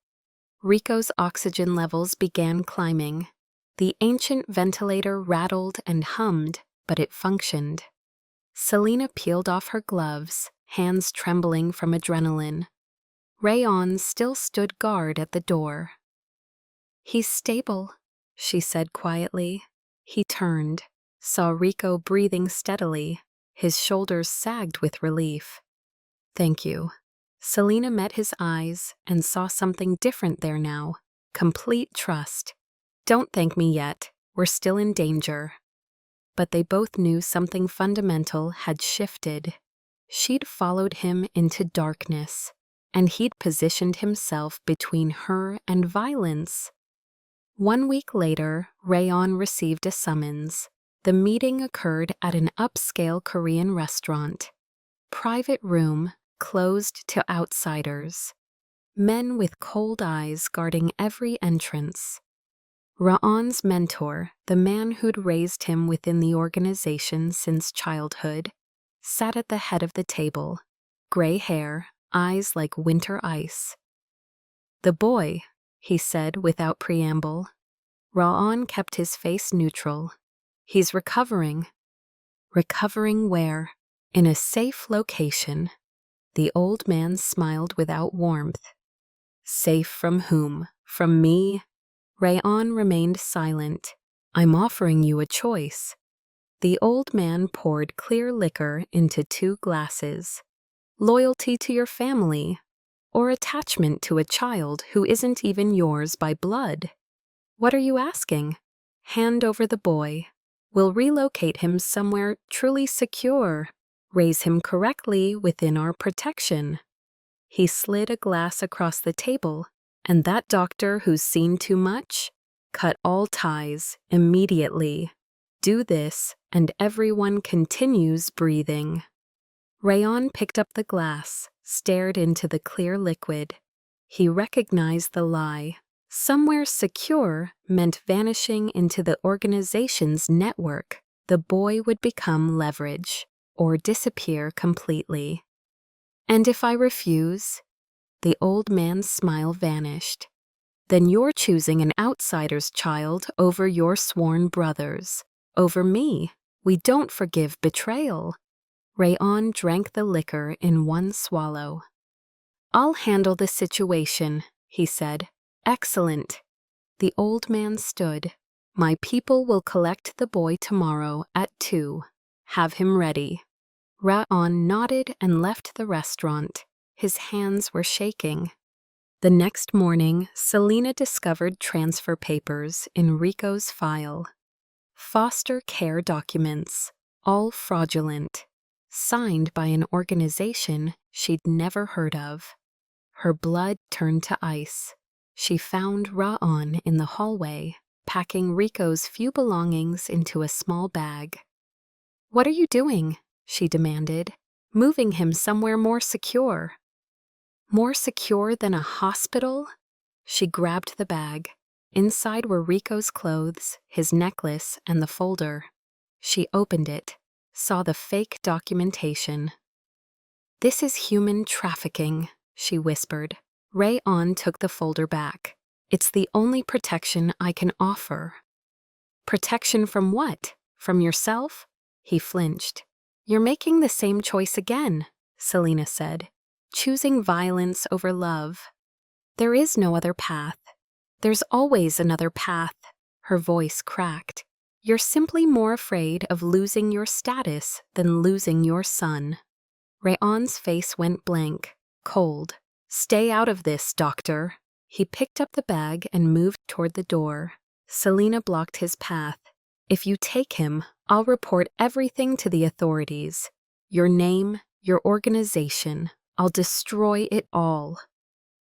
Rico's oxygen levels began climbing. The ancient ventilator rattled and hummed, but it functioned. Selena peeled off her gloves, hands trembling from adrenaline. Rayon still stood guard at the door. "He's stable," she said quietly. He turned, saw Rico breathing steadily. His shoulders sagged with relief. "Thank you." Selena met his eyes and saw something different there now. Complete trust. "Don't thank me yet. We're still in danger." But they both knew something fundamental had shifted. She'd followed him into darkness, and he'd positioned himself between her and violence. 1 week later, Rayon received a summons. The meeting occurred at an upscale Korean restaurant. Private room, closed to outsiders. Men with cold eyes guarding every entrance. Ra'on's mentor, the man who'd raised him within the organization since childhood, sat at the head of the table, gray hair, eyes like winter ice. "The boy," he said without preamble. Ra'on kept his face neutral. "He's recovering." "Recovering where?" "In a safe location." The old man smiled without warmth. "Safe from whom? From me?" Rayon remained silent. "I'm offering you a choice." The old man poured clear liquor into 2 glasses. "Loyalty to your family, or attachment to a child who isn't even yours by blood?" "What are you asking?" "Hand over the boy. We'll relocate him somewhere truly secure, raise him correctly within our protection." He slid a glass across the table, and that doctor who's seen too much? Cut all ties immediately. Do this, and everyone continues breathing. Rayon picked up the glass, stared into the clear liquid. He recognized the lie. Somewhere secure meant vanishing into the organization's network. The boy would become leverage, or disappear completely. "And if I refuse?" The old man's smile vanished. "Then you're choosing an outsider's child over your sworn brothers. Over me. We don't forgive betrayal." Rayon drank the liquor in 1 swallow. "I'll handle the situation," he said. "Excellent." The old man stood. "My people will collect the boy tomorrow at 2. Have him ready." Rayon nodded and left the restaurant. His hands were shaking. The next morning, Selena discovered transfer papers in Rico's file. Foster care documents, all fraudulent, signed by an organization she'd never heard of. Her blood turned to ice. She found Rayon in the hallway, packing Rico's few belongings into a small bag. "What are you doing?" she demanded. "Moving him somewhere more secure." "More secure than a hospital?" She grabbed the bag. Inside were Rico's clothes, his necklace, and the folder. She opened it, saw the fake documentation. "This is human trafficking," she whispered. Rayon took the folder back. "It's the only protection I can offer." "Protection from what? From yourself?" He flinched. "You're making the same choice again," Selena said. "Choosing violence over love. There is no other path. There's always another path." Her voice cracked. "You're simply more afraid of losing your status than losing your son." Rayon's face went blank, cold. "Stay out of this, doctor." He picked up the bag and moved toward the door. Selena blocked his path. "If you take him, I'll report everything to the authorities. Your name, your organization. I'll destroy it all."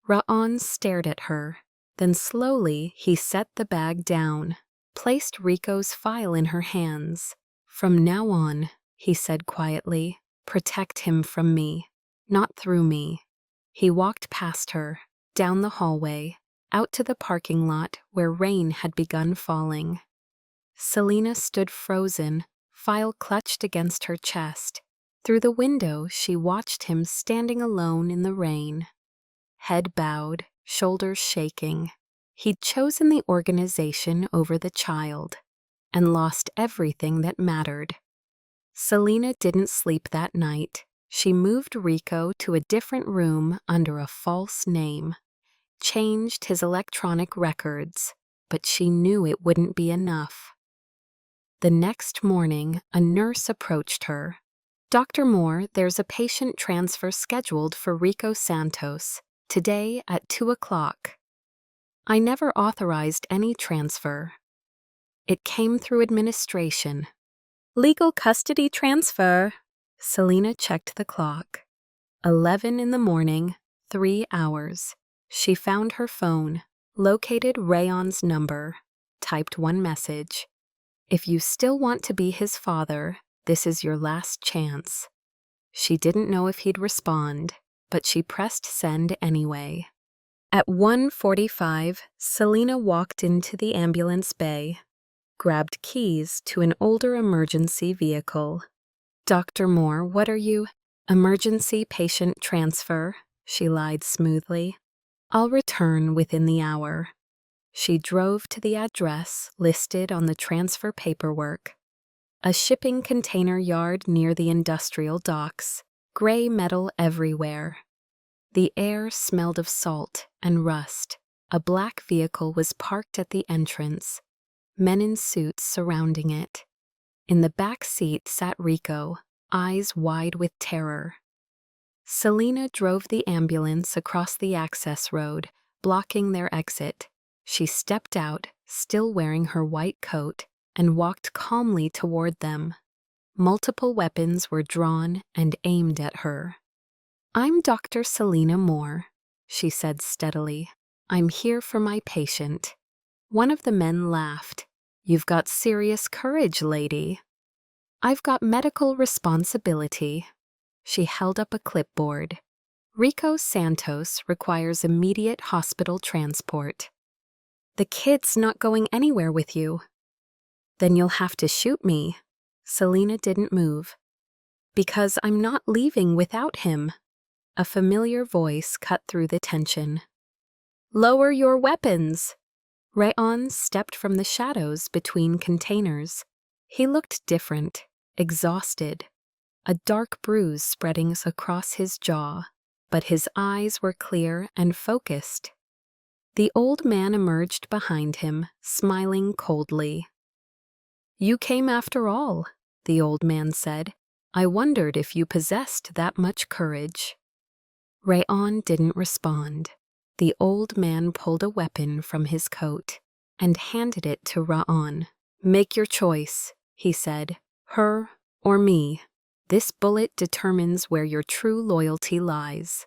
Rayon stared at her. Then slowly he set the bag down, placed Rico's file in her hands. "From now on," he said quietly, "protect him from me, not through me." He walked past her, down the hallway, out to the parking lot where rain had begun falling. Selena stood frozen, file clutched against her chest. Through the window she watched him standing alone in the rain. Head bowed, shoulders shaking. He'd chosen the organization over the child, and lost everything that mattered. Selena didn't sleep that night. She moved Rico to a different room under a false name, changed his electronic records, but she knew it wouldn't be enough. The next morning, a nurse approached her. "Dr. Moore, there's a patient transfer scheduled for Rico Santos, today at 2 o'clock. "I never authorized any transfer. It came through administration." "Legal custody transfer." Selena checked the clock. 11 in the morning, 3 hours. She found her phone, located Rayon's number. typed one message. If you still want to be his father, this is your last chance. She didn't know if he'd respond, but she pressed send anyway. At 1:45, Selena walked into the ambulance bay, grabbed keys to an older emergency vehicle. Dr. Moore, what are you? Emergency patient transfer, she lied smoothly. I'll return within the hour. She drove to the address listed on the transfer paperwork. A shipping container yard near the industrial docks, gray metal everywhere. The air smelled of salt and rust. A black vehicle was parked at the entrance, men in suits surrounding it. In the back seat sat Rico, eyes wide with terror. Selena drove the ambulance across the access road, blocking their exit. She stepped out, still wearing her white coat, and walked calmly toward them. Multiple weapons were drawn and aimed at her. I'm Dr. Selena Moore, she said steadily. I'm here for my patient. One of the men laughed. You've got serious courage, lady. I've got medical responsibility. She held up a clipboard. Rico Santos requires immediate hospital transport. The kid's not going anywhere with you. Then you'll have to shoot me. Selena didn't move. Because I'm not leaving without him. A familiar voice cut through the tension. Lower your weapons! Rayon stepped from the shadows between containers. He looked different, exhausted. A dark bruise spreading across his jaw, but his eyes were clear and focused. The old man emerged behind him, smiling coldly. You came after all, the old man said. I wondered if you possessed that much courage. Rayon didn't respond. The old man pulled a weapon from his coat and handed it to Rayon. Make your choice, he said. Her or me. This bullet determines where your true loyalty lies.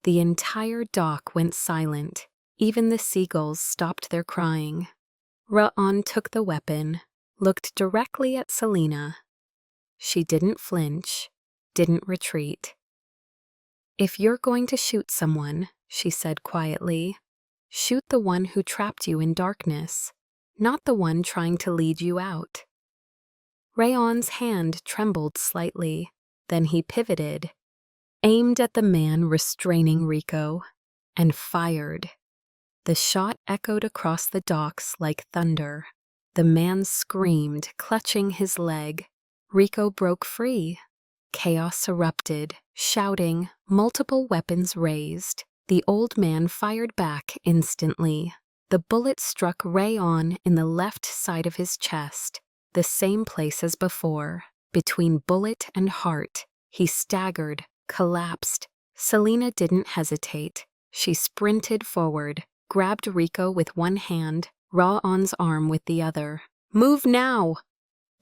The entire dock went silent. Even the seagulls stopped their crying. Rayon took the weapon, looked directly at Selena. She didn't flinch, didn't retreat. If you're going to shoot someone, she said quietly, shoot the one who trapped you in darkness, not the one trying to lead you out. Rayon's hand trembled slightly, then he pivoted, aimed at the man restraining Rico, and fired. The shot echoed across the docks like thunder. The man screamed, clutching his leg. Rico broke free. Chaos erupted, shouting, multiple weapons raised. The old man fired back instantly. The bullet struck Rayon in the left side of his chest, the same place as before. Between bullet and heart, he staggered, collapsed. Selena didn't hesitate. She sprinted forward, grabbed Rico with one hand, Rayon's arm with the other. Move now!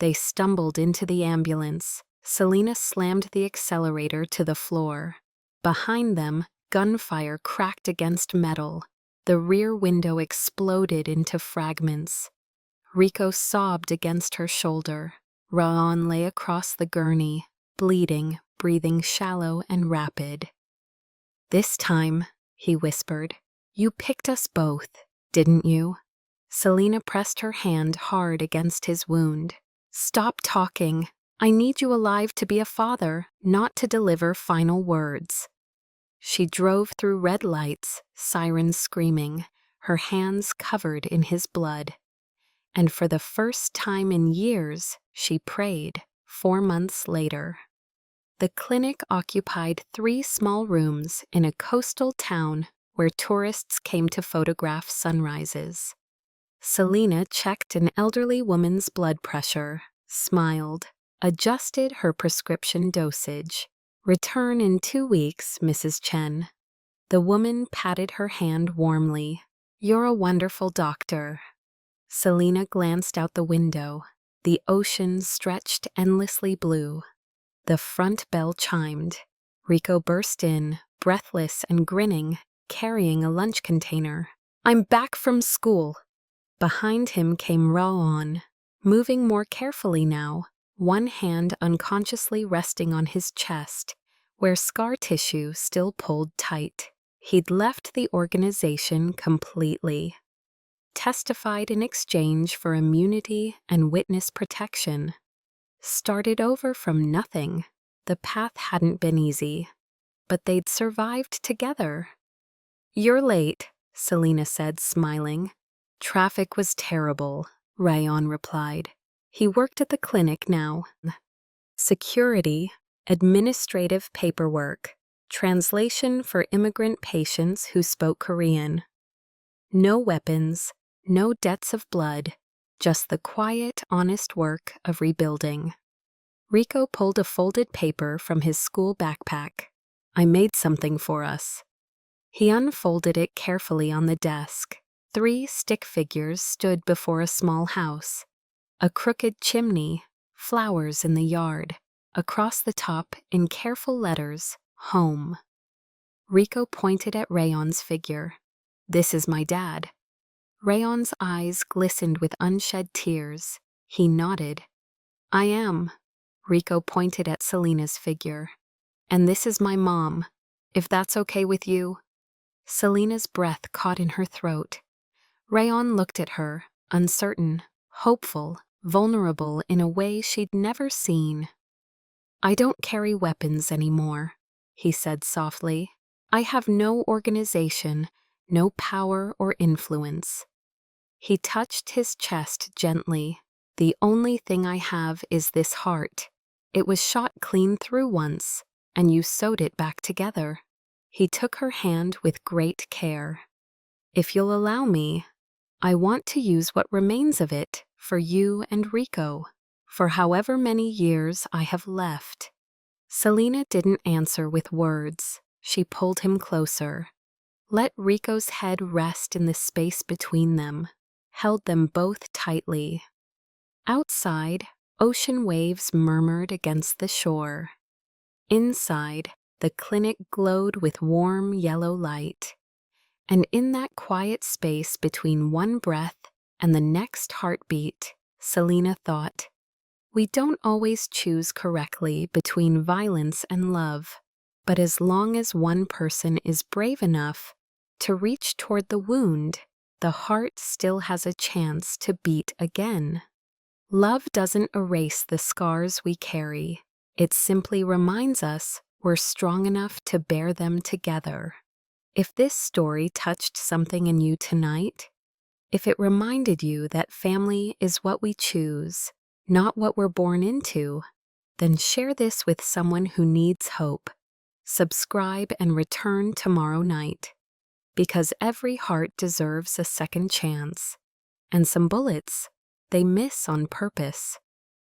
They stumbled into the ambulance. Selena slammed the accelerator to the floor. Behind them, gunfire cracked against metal. The rear window exploded into fragments. Rico sobbed against her shoulder. Rayon lay across the gurney, bleeding, breathing shallow and rapid. This time, he whispered, you picked us both, didn't you? Selena pressed her hand hard against his wound. Stop talking. I need you alive to be a father, not to deliver final words. She drove through red lights, sirens screaming, her hands covered in his blood. And for the first time in years, she prayed, 4 months later. The clinic occupied 3 small rooms in a coastal town where tourists came to photograph sunrises. Selena checked an elderly woman's blood pressure, smiled, adjusted her prescription dosage. Return in 2 weeks, Mrs. Chen. The woman patted her hand warmly. You're a wonderful doctor. Selena glanced out the window. The ocean stretched endlessly blue. The front bell chimed. Rico burst in, breathless and grinning, carrying a lunch container. I'm back from school. Behind him came Raon, moving more carefully now, one hand unconsciously resting on his chest, where scar tissue still pulled tight. He'd left the organization completely. Testified in exchange for immunity and witness protection. Started over from nothing. The path hadn't been easy, but they'd survived together. "You're late," Selena said, smiling. "Traffic was terrible," Rayon replied. He worked at the clinic now. Security, administrative paperwork, translation for immigrant patients who spoke Korean. No weapons, no debts of blood, just the quiet, honest work of rebuilding. Rico pulled a folded paper from his school backpack. "I made something for us." He unfolded it carefully on the desk. 3 stick figures stood before a small house. A crooked chimney, flowers in the yard. Across the top, in careful letters, "Home." Rico pointed at Rayon's figure. "This is my dad." Rayon's eyes glistened with unshed tears. He nodded. "I am." Rico pointed at Selena's figure. "And this is my mom, if that's okay with you." Selena's breath caught in her throat. Rayon looked at her, uncertain, hopeful, vulnerable in a way she'd never seen. "I don't carry weapons anymore," he said softly. "I have no organization, no power or influence." He touched his chest gently. "The only thing I have is this heart. It was shot clean through once, and you sewed it back together." He took her hand with great care. "If you'll allow me, I want to use what remains of it for you and Rico, for however many years I have left." Selena didn't answer with words. She pulled him closer. Let Rico's head rest in the space between them, held them both tightly. Outside, ocean waves murmured against the shore. Inside, the clinic glowed with warm yellow light. And in that quiet space between one breath and the next heartbeat, Selena thought, "We don't always choose correctly between violence and love, but as long as one person is brave enough to reach toward the wound, the heart still has a chance to beat again." Love doesn't erase the scars we carry. It simply reminds us we're strong enough to bear them together. If this story touched something in you tonight, if it reminded you that family is what we choose, not what we're born into, then share this with someone who needs hope. Subscribe and return tomorrow night, because every heart deserves a second chance, and some bullets, they miss on purpose.